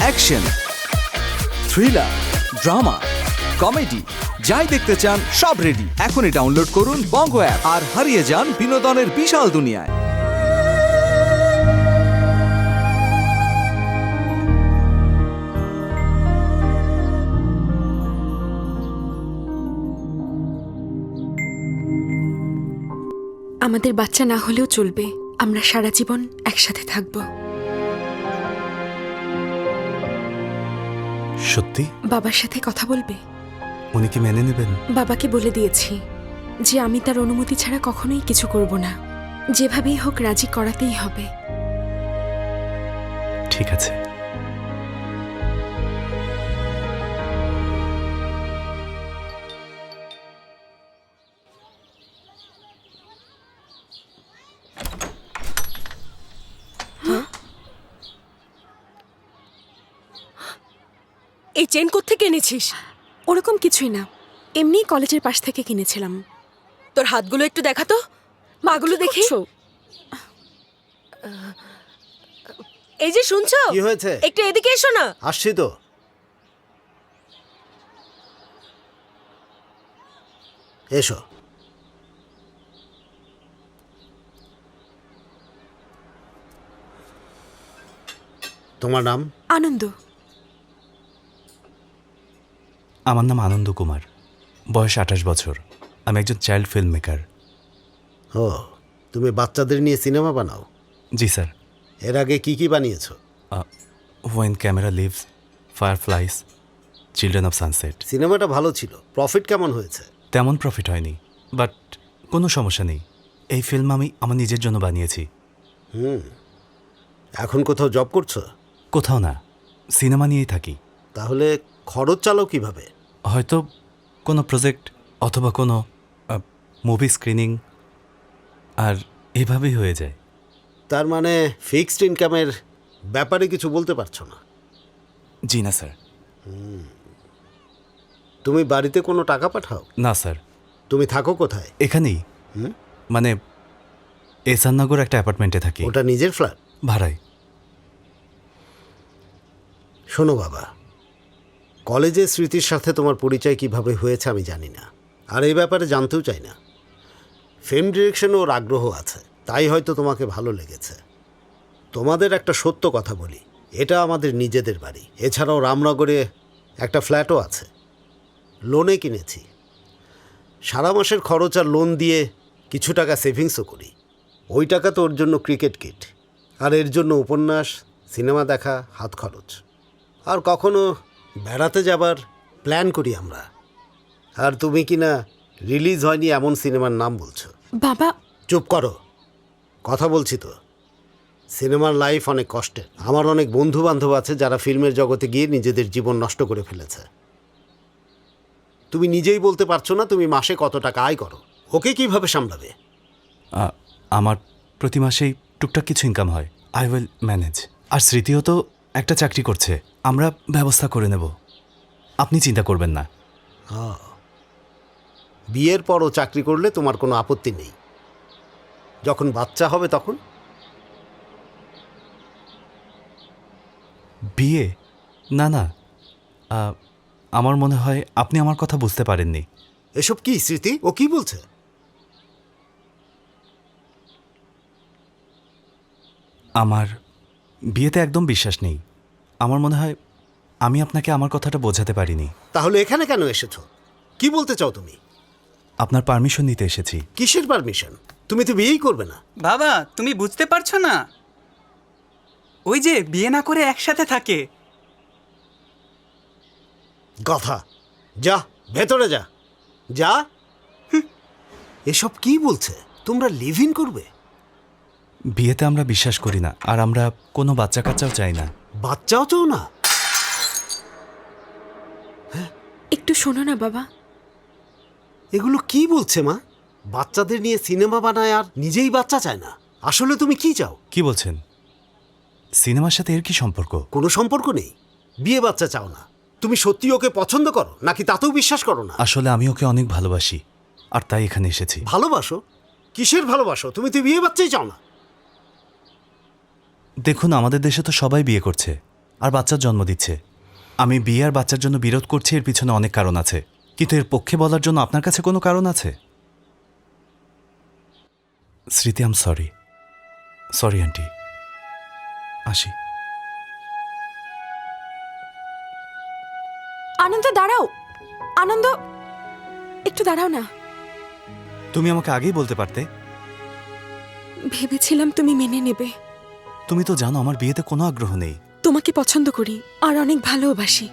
S13: অ্যাকশন, থ্রিলার, ড্রামা, কমেডি, যাই দেখতে চান সব রেডি। এখনই ডাউনলোড করুন বঙ্গ অ্যাপ আর হারিয়ে যান বিনোদনের বিশাল দুনিয়ায়।
S3: আমাদের বাচ্চা না হলেও চলবে, আমরা সারা জীবন একসাথে থাকব।
S1: সত্যি?
S3: বাবার সাথে কথা বলবে?
S1: উনি কি মেনে নেবেন?
S3: বাবাকে বলে দিয়েছি যে আমি তার অনুমতি ছাড়া কখনোই কিছু করব না। যেভাবেই হোক রাজি করাতেই হবে।
S1: ঠিক আছে।
S3: এই চেন কোত্থেকে এনেছিস? ওরকম কিছুই না, এমনি কলেজের পাশ থেকে কিনেছিলাম। তোর হাতগুলো একটু দেখা তো, মাগুলো দেখি। এই যে শুনছো,
S10: কি হয়েছে?
S3: একটু এদিকে এসো না।
S10: আসছি তো। এসো। তোমার নাম?
S3: আনন্দ।
S1: আমার নাম আনন্দ কুমার, বয়স 28 বছর। আমি একজন চাইল্ড ফিল্ম মেকার।
S10: ও, তুমি বাচ্চাদের নিয়ে সিনেমা বানাও?
S1: জি স্যার।
S10: এর আগে কি কি বানিয়েছো?
S1: When Camera Leaves, Fireflies, Children of Sunset.
S10: সিনেমাটা ভালো ছিল। প্রফিট কেমন হয়েছে?
S1: তেমন প্রফিট হয়নি, বাট কোনো সমস্যা নেই। এই ফিল্ম আমি আমার নিজের জন্য বানিয়েছি।
S10: এখন কোথাও জব করছো?
S1: কোথাও না, সিনেমা নিয়েই থাকি।
S10: তাহলে খরচ চালাও কিভাবে?
S1: হয়তো কোনো প্রজেক্ট অথবা কোনো মুভি স্ক্রিনিং, আর এভাবেই হয়ে যায়।
S10: তার মানে ফিক্সড ইনকামের ব্যাপারে কিছু বলতে পারছো না?
S1: জি না স্যার।
S10: তুমি বাড়িতে কোনো টাকা পাঠাও?
S1: না স্যার।
S10: তুমি থাকো কোথায়?
S1: এখানেই, মানে এসআর নগর একটা অ্যাপার্টমেন্টে থাকি।
S10: ওটা নিজের ফ্ল্যাট?
S1: ভাড়ায়।
S10: শোনো বাবা, কলেজের স্মৃতির সাথে তোমার পরিচয় কিভাবে হয়েছে আমি জানি না, আর এই ব্যাপারে জানতেও চাই না। ফিল্ম ডিরেকশনে ওর আগ্রহ আছে, তাই হয়তো তোমাকে ভালো লেগেছে। তোমাদের একটা সত্য কথা বলি, এটা আমাদের নিজেদের বাড়ি। এছাড়াও রামনগরে একটা ফ্ল্যাটও আছে, লোনে কিনেছি। সারা মাসের খরচ আর লোন দিয়ে কিছু টাকা সেভিংসও করি। ওই টাকা তো ওর জন্য ক্রিকেট কিট, আর এর জন্য উপন্যাস, সিনেমা দেখা, হাত খরচ। আর কখনো বেড়াতে যাবার প্ল্যান করি আমরা। আর তুমি কি না রিলিজ হয়নি এমন সিনেমার নাম বলছো?
S3: বাবা
S10: চুপ করো, কথা বলছি তো। সিনেমার লাইফ অনেক কষ্টের। আমার অনেক বন্ধু বান্ধব আছে যারা ফিল্মের জগতে গিয়ে নিজেদের জীবন নষ্ট করে ফেলেছে। তুমি নিজেই বলতে পারছো না তুমি মাসে কত টাকা আয় করো। ওকে কিভাবে সামলাবে?
S1: আমার প্রতি মাসেই টুকটাক কিছু ইনকাম হয়, আই উইল ম্যানেজ। আর স্মৃতিও তো একটা চাকরি করছে, আমরা ব্যবস্থা করে নেব, আপনি চিন্তা করবেন না।
S10: হ্যাঁ, বিয়ের পরও চাকরি করলে তোমার কোনো আপত্তি নেই। যখন বাচ্চা হবে তখন?
S1: বিয়ে? না না, আমার মনে হয় আপনি আমার কথা বুঝতে পারেননি।
S10: এসব কি স্মৃতি? ও কি বলছে?
S1: আমার বিয়েতে একদম বিশ্বাস নেই। আমার মনে হয় আমি আপনাকে আমার কথাটা বোঝাতে পারিনি।
S10: তাহলে এখানে কেন এসেছো? কি বলতে চাও তুমি?
S1: আপনার পারমিশন নিতে এসেছি।
S10: কিসের পারমিশন? তুমি তো বিয়েই করবে না।
S6: বাবা, তুমি বুঝতে পারছো না? ওই যে বিয়ে না করে একসাথে থাকে।
S10: কথা, যা ভেতরে যা, যা। এসব কি বলছে? তোমরা লিভ ইন করবে?
S1: বিয়েতে আমরা বিশ্বাস করি না, আর আমরা কোনো বাচ্চা কাচ্চাও চাই না।
S10: বাচ্চাও চাও না?
S3: একটু শোনো না বাবা।
S10: এগুলো কি বলছে মা? বাচ্চাদের নিয়ে সিনেমা বানায় আর নিজেই বাচ্চা চায় না। আসলে তুমি কি চাও?
S1: কি বলছেন? সিনেমার সাথে এর কি সম্পর্ক?
S10: কোনো সম্পর্ক নেই। বিয়ে বাচ্চা চাও না। তুমি সত্যি ওকে পছন্দ করো নাকি তাতেও বিশ্বাস করো না?
S1: আসলে আমি ওকে অনেক ভালোবাসি, আর তাই এখানে এসেছি।
S10: ভালোবাসো? কিসের ভালোবাসো? তুমি তো বিয়ে বাচ্চাই চাও না।
S1: দেখুন, আমাদের দেশে তো সবাই বিয়ে করছে আর বাচ্চার জন্ম দিচ্ছে। আমি বিয়ে আর বাচ্চার জন্য বিরোধ করছি, এর পিছনে অনেক কারণ আছে, কিন্তু এর পক্ষে বলার জন্য আপনার কাছে কোনো কারণ আছে? স্মৃতি, আম সরি। সরি আন্টি, আসি।
S3: আনন্দ দাঁড়াও, আনন্দ একটু দাঁড়াও না।
S1: তুমি আমাকে আগেই বলতে পারতে।
S3: ভেবেছিলাম তুমি মেনে নেবে।
S1: তুমি তো জানো আমার বিয়েতে কোনো আগ্রহ নেই।
S3: তোমাকে পছন্দ করি আর অনেক ভালোবাসি,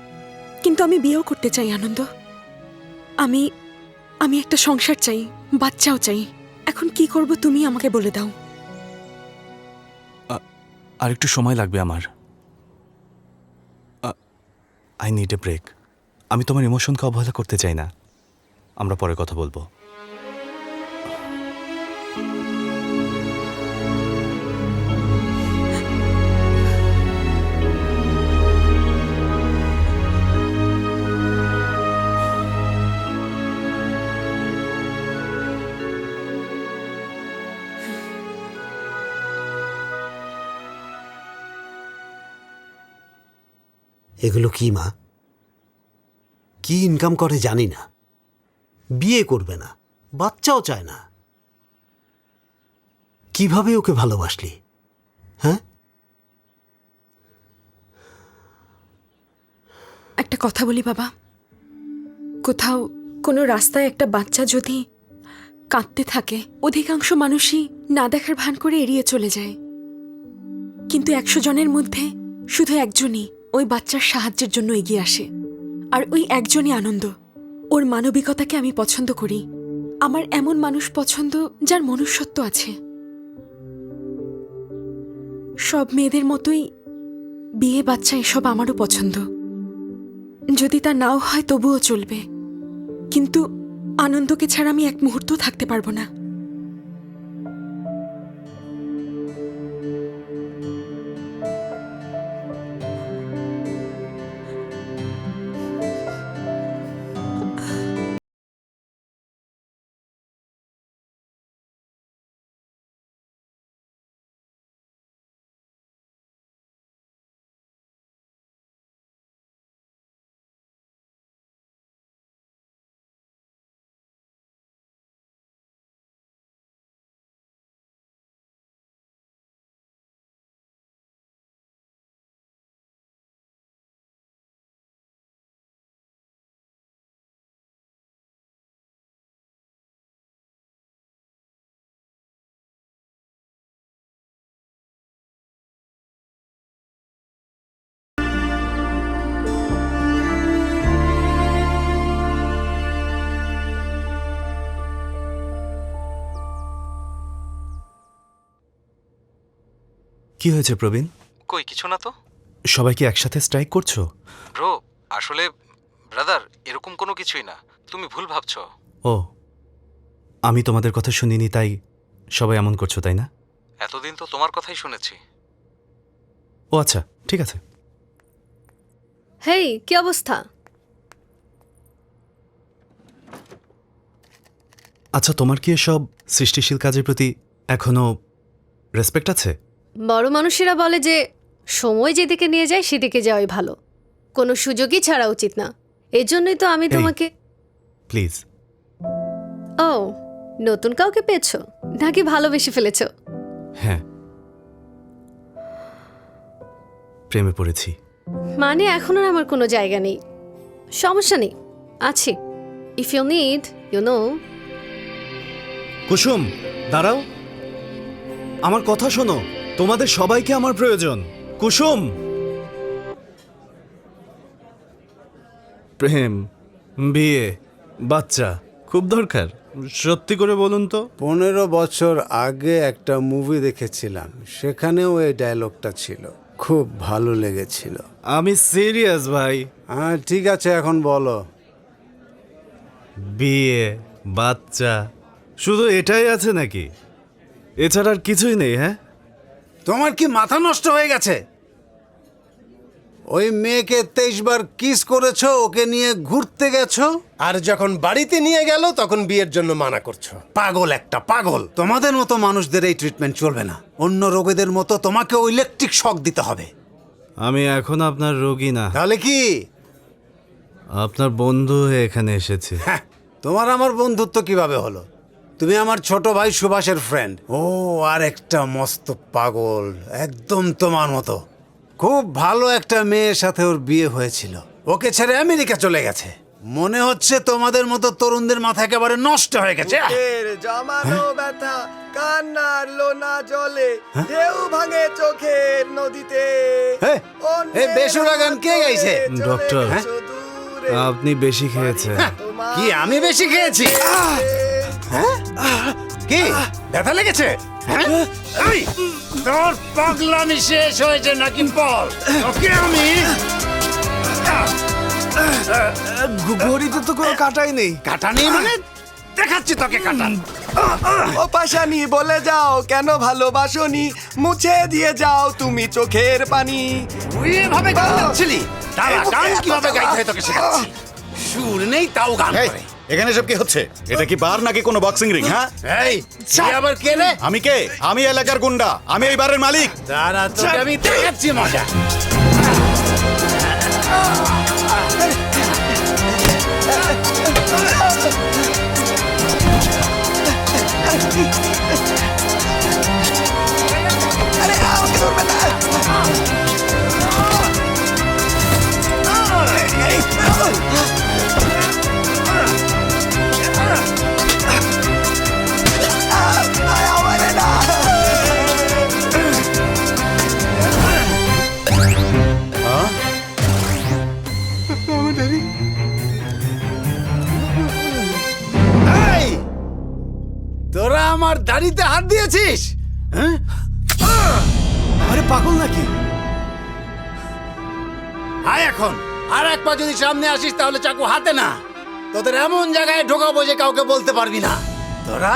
S3: কিন্তু আমি বিয়েও করতে চাই আনন্দ। আমি আমি একটা সংসার চাই, বাচ্চাও চাই। এখন কি করব তুমি আমাকে বলে দাও।
S1: আর একটু সময় লাগবে আমার। I need a break. আমি তোমার ইমোশনকে অবহেলা করতে চাই না। আমরা পরে কথা বলবো।
S10: এগুলো কি মা? কি ইনকাম করে জানি না, বিয়ে করবে না, বাচ্চাও চায় না। কিভাবে ওকে ভালোবাসলি? হ্যাঁ,
S3: একটা কথা বলি বাবা, কোথাও কোনো রাস্তায় একটা বাচ্চা যদি কাঁদতে থাকে, অধিকাংশ মানুষই না দেখার ভান করে এড়িয়ে চলে যায়, কিন্তু 100 জনের মধ্যে শুধু একজনই ওই বাচ্চার সাহায্যের জন্য এগিয়ে আসে, আর ওই একজনই আনন্দ। ওর মানবিকতাকে আমি পছন্দ করি। আমার এমন মানুষ পছন্দ যার মনুষ্যত্ব আছে। সব মেয়েদের মতোই বিয়ে, বাচ্চা এসব আমারও পছন্দ। যদি তা নাও হয় তবুও চলবে, কিন্তু আনন্দকে ছাড়া আমি এক মুহূর্ত থাকতে পারবো না।
S1: কি হয়েছে প্রবীণ?
S7: কই কিছু না তো।
S1: সবাই কি একসাথে স্ট্রাইক করছো?
S7: ব্রো, আসলে ব্রাদার এরকম কোনো কিছুই না, তুমি ভুল ভাবছো।
S1: ও, আমি তোমাদের কথা শুনিনি তাই সবাই এমন করছো, তাই না?
S7: এতদিন তো তোমার কথাই শুনেছি।
S1: ও আচ্ছা, ঠিক আছে।
S9: হেই, কি অবস্থা?
S1: আচ্ছা, তোমার কি এসব সৃষ্টিশীল কাজের প্রতি এখনো রেসপেক্ট আছে?
S9: বড় মানুষেরা বলে যে সময় যেদিকে নিয়ে যায় সেদিকে যাওয়াই ভালো, কোনো সুযোগই ছাড়া উচিত না। এই জন্যই তো আমি তোমাকে।
S1: প্লিজ।
S9: ও, নতুন কাউকে পেয়েছো নাকি ভালোবেসে ফেলেছো?
S1: হ্যাঁ, প্রেমে পড়েছি।
S9: মানে এখন আর আমার কোনো জায়গা নেই। সমস্যা নেই, আছি। If you need, you know.
S1: Kusum, দাঁড়াও, আমার কথা শোনো। তোমাদের সবাইকে আমার প্রয়োজন। কুসুম, প্রেম, বিয়ে, বাচ্চা খুব দরকার। সত্যি করে বলুন তো।
S2: 15 বছর আগে একটা মুভি দেখেছিলাম, সেখানেও এই ডায়লগটা ছিল, খুব ভালো লেগেছিল।
S1: আমি সিরিয়াস ভাই।
S2: হ্যাঁ ঠিক আছে, এখন বলো।
S1: বিয়ে, বাচ্চা, শুধু এটাই আছে নাকি? এছাড়া আর কিছুই নেই? হ্যাঁ,
S2: তোমার কি মাথা নষ্ট হয়ে গেছে? ওই মেয়েকে 23 বার কিস করেছো, ওকে নিয়ে ঘুরতে গেছো,
S17: আর যখন বাড়িতে নিয়ে গেল তখন বিয়ের জন্য মানা করছো।
S2: পাগল একটা পাগল। তোমাদের মতো মানুষদের এই ট্রিটমেন্ট চলবে না। অন্য রোগীদের মতো তোমাকেও ইলেকট্রিক শক দিতে হবে।
S1: আমি এখন আপনার রোগী না।
S2: তাহলে কি?
S1: আপনার বন্ধু হয়ে এখানে এসেছে।
S2: হ্যাঁ, তোমার আমার বন্ধুত্ব কিভাবে হলো? তুমি আমার ছোট ভাই সুভাষের ফ্রেন্ড। ও আর একটা মস্ত পাগল, একদম তোমার মতো। খুব ভালো একটা মেয়ের সাথে ওর বিয়ে হয়েছিল, ওকে ছেড়ে আমেরিকা চলে গেছে। মনে হচ্ছে তোমাদের মতো তরুণদের মাথা একেবারে নষ্ট হয়ে গেছে।
S5: জমানো ব্যথা কান্নার লোনা জলে, ঢেউ ভাঙে চোখের নদীতে।
S2: এই বেসুরা গান কে গাইছে?
S1: ডক্টর, আপনি বেশি খেয়েছেন।
S2: কি আমি বেশি খেয়েছি? হ্যাঁ, কি ব্যথা লেগেছে? এই, তোর পাগলামি শেষ হয়েছে নাকি বল? ওকে আমি
S5: ঘড়িতে তো কোনো কাটাই নেই।
S2: কাটা নেই মানে? দেখাচ্ছি তোকে কাটা।
S5: ও পাশানি, বলে যাও কেন ভালোবাসনি, মুছে দিয়ে যাও তুমি চোখের পানি।
S2: তুই এভাবে গান গাচ্ছিলি? দাঁড়া, গান কিভাবে গাইতে হয় তোকে শেখাচ্ছি। সুর নেই তাও গান করে।
S16: এখানে সব কি হচ্ছে? এটা কি বার নাকি কোনো বক্সিং রিং? হ্যাঁ,
S2: এই তুই আবার কে রে?
S16: আমি কে? আমি এলাকার গুন্ডা, আমি এই বারের মালিক।
S2: দাঁড়া, তোকে আমি দেখাচ্ছি মজা। তোরা আমার দাড়িতে হাত দিয়েছিস? হ্যাঁ,
S1: আরে পাগল নাকি?
S2: আয় এখন। আর এক পা যদি সামনে আসিস তাহলে চাকু হাতে না, তোদের এমন জায়গায় ঢোকাবো যে কাউকে বলতে পারবি না। তোরা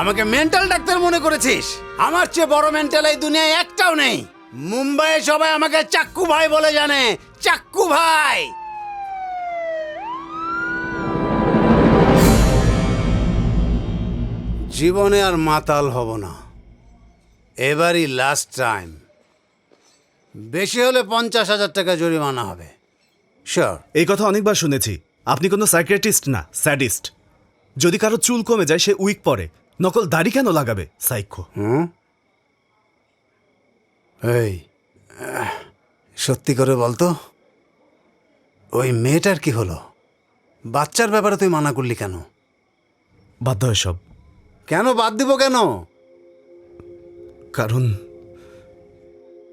S2: আমাকে মেন্টাল ডাক্তার মনে করেছিস? আমার চেয়ে বড় মেন্টাল এই দুনিয়ায় একটাও নেই। মুম্বাইয়ে সবাই আমাকে চাক্কু ভাই বলে জানে। চাক্কু ভাই। জীবনে আর মাতাল হব না, এবারই লাস্ট টাইম। বেশি হলে 50,000 টাকা জরিমানা হবে। শিওর।
S1: এই কথা অনেকবার শুনেছি। আপনি কোনো সাইকিয়াট্রিস্ট না, স্যাডিস্ট। যদি কারো চুল কমে যায় সে উইক পরে, নকল দাড়ি কেন লাগাবে? সাইকো।
S2: এই সত্যি করে বলতো, ওই মেয়েটার কি হলো? বাচ্চার ব্যাপারে তুই মানা করলি কেন?
S1: বাধ্য এসব।
S2: কেন বাদ দিব কেন?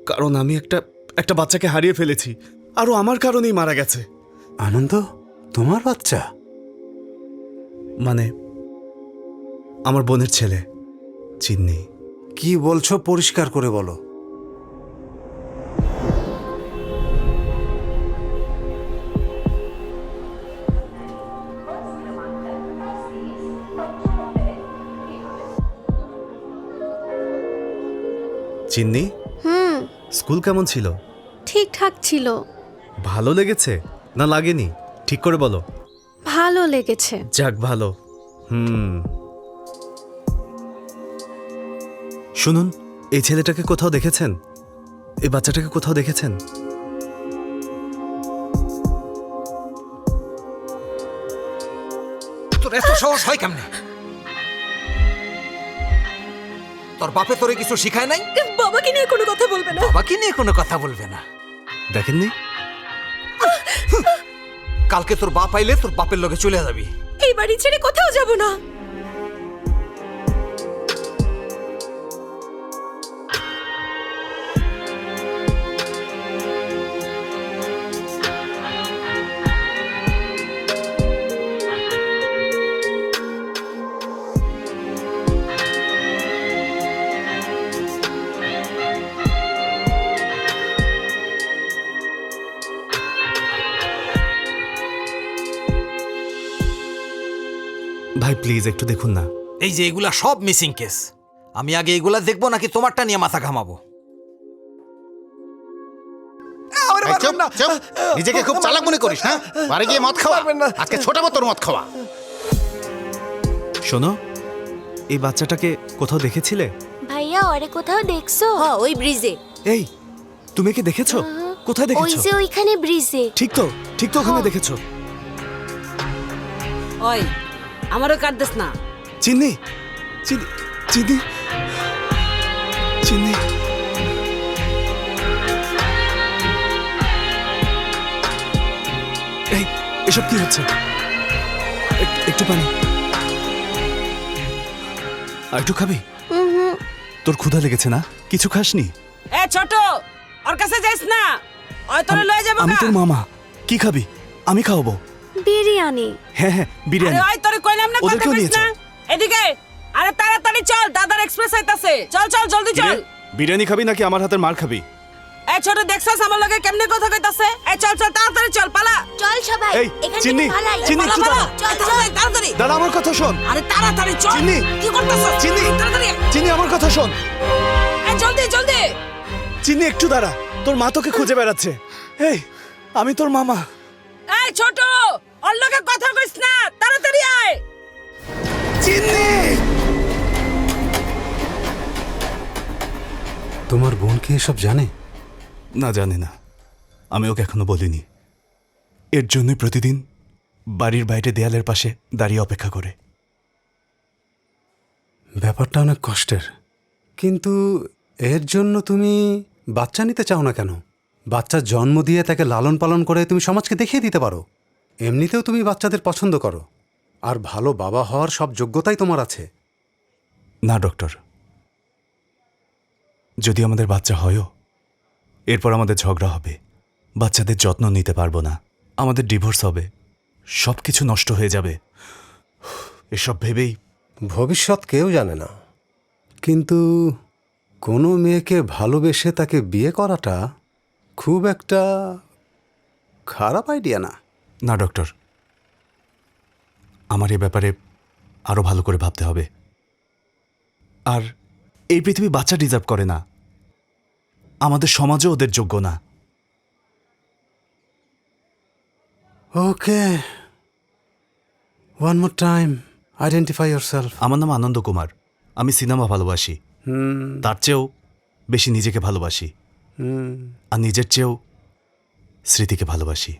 S1: কারণ আমি একটা বাচ্চাকে হারিয়ে ফেলেছি, আরও আমার কারণেই মারা গেছে।
S2: আনন্দ, তোমার বাচ্চা?
S1: মানে আমার বোনের ছেলে, চিন্নি।
S2: কি বলছো? পরিষ্কার করে বলো।
S1: চিন্নি? স্কুল কেমন ছিল?
S9: ঠিকঠাক ছিল।
S1: ভালো লেগেছে না লাগেনি? ঠিক করে বলো।
S9: ভালো লেগেছে।
S1: যাক ভালো। শুনুন, এই ছেলেটাকে কোথাও দেখেছেন? এই বাচ্চাটাকে কোথাও দেখেছেন?
S7: তোর এত সাহস হয় কেমনে? তোর বাপে তোরে কিছু শিখায় নাই?
S21: বাবাকে নিয়ে কোনো কথা বলবে না।
S7: বাবাকে নিয়ে কোনো কথা বলবে না।
S1: দেখেননি?
S7: কালকে তোর বাপ আইলে তোর বাপের লগে চলে যাবি।
S21: এই বাড়ি ছেড়ে কোথাও যাব না।
S1: ভাই প্লিজ একটু দেখুন না।
S7: এই যে এগুলা সব মিসিং কেস। আমি আগে এগুলা দেখবো নাকি তোমারটা নিয়ে মাথা ঘামাবো?
S10: নিজেকে খুব চালাক মনে করিস না? বাড়ি গিয়ে মদ খাওয়া, আজকে ছোট মতো মদ খাওয়া।
S1: শোনো, এই বাচ্চাটাকে কোথাও দেখেছিলে?
S4: ভাইয়া ওরে কোথাও দেখছো? হ্যাঁ ওই ব্রিজে।
S1: এই তুমি কি দেখেছো? কোথায়
S4: ওই
S1: দেখেছো?
S4: যে ওইখানে ব্রিজে।
S1: ঠিক তো, ঠিক তো ওখানে দেখেছো।
S21: ওই আমারও কাট দিস না।
S1: চিন্নি, চিন্নি, চিন্নি, চিন্নি। এই এসব কি হচ্ছে? একটু পানি। আর একটু খাবি? তোর ক্ষুধা লেগেছে না? কিছু খাসনি?
S21: এ ছোট, ওর কাছে যাইস না। ওই তোরে লয়ে যাবো।
S1: আমি তোর মামা, কি খাবি? আমি খাওয়াবো।
S3: বিরিয়ানি।
S1: হ্যাঁ হ্যাঁ বিরিয়ানি।
S21: আরে ওই তোরে কইলাম না কথা
S1: ওদেরকেও
S21: কইস
S1: নিয়ে
S21: না।
S1: চল।
S21: এদিকে আরে তাড়াতাড়ি চল, দাদার এক্সপ্রেস আইতাছে। চল চল জলদি চল।
S1: বিরিয়ানি খাবি নাকি আমার হাতের মার খাবি?
S21: এই ছোট দেখছস আমার লগে কেমনে কথা কইতাছে? এই চল চল তাড়াতাড়ি চল, পালা।
S4: চল সবাই
S1: এই,
S4: এখান
S1: চিন্নি,
S4: থেকে পালাই।
S1: চিন্নি,
S21: পালা,
S1: একটু
S21: পালা।
S1: দাঁড়া।
S21: চল চল তাড়াতাড়ি।
S1: দাঁড়া আমার কথা শোন।
S21: আরে তাড়াতাড়ি চল।
S1: চিন্নি,
S21: কি করতেছস?
S1: চিন্নি,
S21: তাড়াতাড়ি।
S1: চিন্নি আমার কথা শোন।
S21: এই জলদি জলদি।
S1: চিন্নি একটু দাঁড়া, তোর মা তোকে খুঁজে বেড়াচ্ছে। এই আমি তোর মামা।
S21: এই ছোট, ওর লগে কথা কইস না, তাড়াতাড়ি আয়।
S1: চিন্নি।
S2: তোমার বোন কি এসব জানে?
S1: না জানে না, আমি ওকে এখনো বলিনি। এর জন্যই প্রতিদিন বাড়ির বাইরে দেয়ালের পাশে দাঁড়িয়ে অপেক্ষা করে।
S2: ব্যাপারটা অনেক কষ্টের, কিন্তু এর জন্য তুমি বাচ্চা নিতে চাও না কেন? বাচ্চার জন্ম দিয়ে তাকে লালন পালন করে তুমি সমাজকে দেখিয়ে দিতে পারো। এমনিতেও তুমি বাচ্চাদের পছন্দ করো, আর ভালো বাবা হওয়ার সব যোগ্যতাই তোমার আছে।
S1: না ডক্টর, যদি আমাদের বাচ্চা হয়ও, এরপর আমাদের ঝগড়া হবে, বাচ্চাদের যত্ন নিতে পারবো না, আমাদের ডিভোর্স হবে, সব কিছু নষ্ট হয়ে যাবে। এসব ভেবেই
S2: ভবিষ্যৎ কেউ জানে না, কিন্তু কোনো মেয়েকে ভালোবেসে তাকে বিয়ে করাটা খুব একটা খারাপ আইডিয়া না।
S1: না ডক্টর, আমার এ ব্যাপারে আরো ভালো করে ভাবতে হবে। আর এই পৃথিবী বাচ্চা ডিজার্ভ করে না, আমাদের সমাজও ওদের যোগ্য না।
S2: Okay, one more time, identify yourself.
S1: আমার নাম আনন্দ কুমার, আমি সিনেমা ভালোবাসি, তার চেয়েও বেশি নিজেকে ভালোবাসি, আর নিজের চেয়েও স্মৃতিকে ভালোবাসি।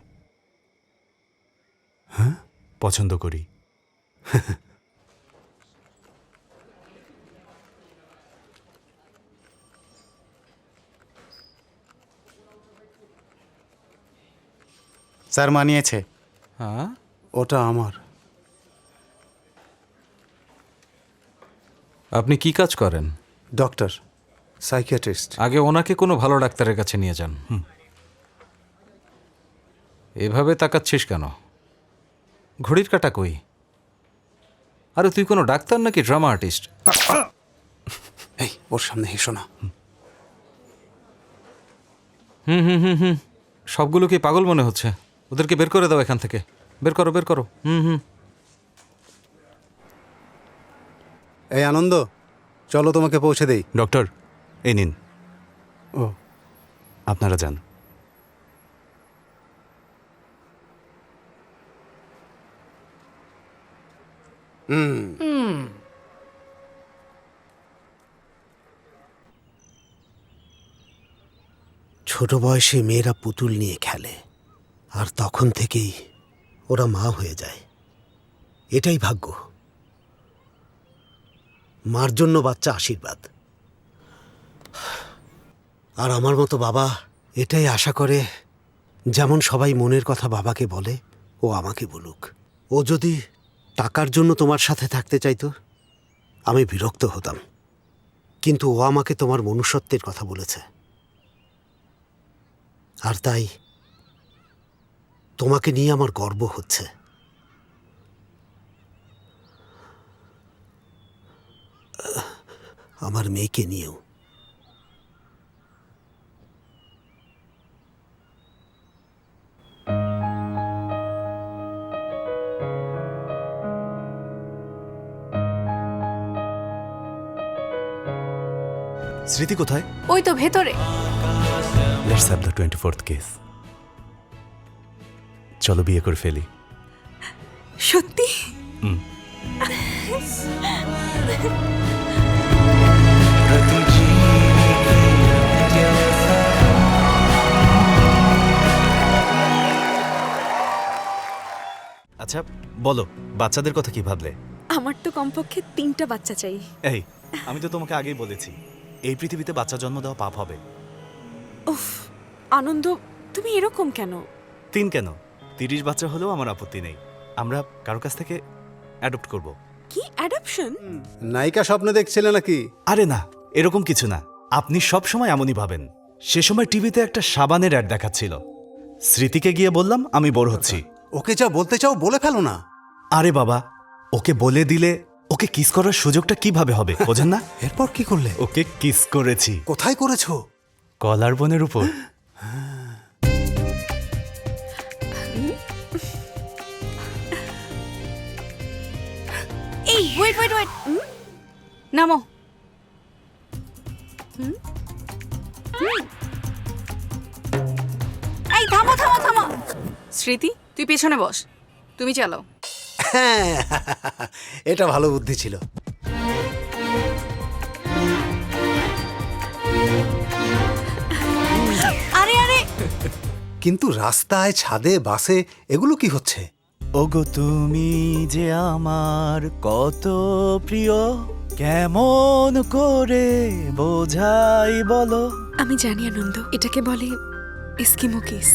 S1: হ্যাঁ, পছন্দ করি।
S10: স্যার মানিয়েছে।
S7: হ্যাঁ,
S2: ওটা আমার।
S7: আপনি কি কাজ করেন?
S2: Doctor, psychiatrist.
S7: আগে ওনাকে কোনো ভালো ডাক্তারের কাছে নিয়ে যান। এভাবে তাকাচ্ছিস কেন? ঘড়ির কাঁটা কই? আরে তুই কোনো ডাক্তার নাকি ড্রামা আর্টিস্ট?
S2: এই ওর সামনে হেসো না।
S7: সবগুলো কি পাগল মনে হচ্ছে? ওদেরকে বের করে দাও এখান থেকে। বের করো, বের করো।
S2: এই আনন্দ, চলো তোমাকে পৌঁছে দেই।
S1: ডক্টর, এই নিন।
S2: ও
S1: আপনারা যান।
S10: ছোট বয়সে মেয়েরা পুতুল নিয়ে খেলে আর তখন থেকেই ওরা মা হয়ে যায়। এটাই ভাগ্য। মার জন্য বাচ্চা আশীর্বাদ। আর আমার মতো বাবা এটাই আশা করে, যেমন সবাই মনের কথা বাবাকে বলে, ও আমাকে বলুক। ও যদি টাকার জন্য তোমার সাথে থাকতে চাইতো, আমি বিরক্ত হতাম, কিন্তু ও আমাকে তোমার মনুষ্যত্বের কথা বলেছে। আর তাই তোমাকে নিয়ে আমার গর্ব হচ্ছে। আমার মেয়েকে নিয়েও।
S1: স্মৃতি কোথায়?
S21: ওই তো ভেতরে।
S1: Let's have the 24th case. চলো বিয়ে করে ফেলি।
S3: সত্যি?
S1: আচ্ছা বলো, বাচ্চাদের কথা কি ভাবলে?
S3: আমার তো কমপক্ষে 3টা বাচ্চা চাই।
S1: এই, আমি তো তোমাকে আগেই বলেছি, এই পৃথিবীতে বাচ্চা জন্ম দেওয়া পাপ হবে।
S3: উফ আনন্দ, তুমি এরকম কেন?
S1: 3 কেন, 30 বাচ্চা হলেও আমার আপত্তি নেই। আমরা কারো কাছ থেকে অ্যাডপ্ট করব।
S3: কি অ্যাডপশন?
S2: নায়িকা স্বপ্নে দেখছিলে নাকি?
S1: আরে না, এরকম কিছু না। আপনি সব সময় এমনই ভাবেন। সে সময় টিভিতে একটা সাবানের অ্যাড দেখাচ্ছিল। স্মৃতিকে গিয়ে বললাম আমি বোর হচ্ছি।
S2: ওকে যা বলতে চাও বলে ফেলো না।
S1: আরে বাবা, ওকে বলে দিলে ওকে কিস করার সুযোগটা কিভাবে হবে বোঝেন না?
S2: এরপর কি করলে?
S1: ওকে কিস করেছি।
S2: কোথায় করেছো?
S1: কলার বোনের উপর।
S21: এই ওয়েট ওয়েট ওয়েট, নামো। এই থামো থামো থামো। স্মৃতি তুই পেছনে বস, তুমি চালাও।
S10: হ্যাঁ, এটা ভালো বুদ্ধি ছিল।
S21: আরে আরে,
S2: কিন্তু রাস্তায়, ছাদে, বাসে এগুলো কি হচ্ছে?
S1: ওগো তুমি যে আমার কত প্রিয়, কেমন করে বোঝাই বলো।
S3: আমি জানি আনন্দ, এটাকে বলে এস্কিমো কিস।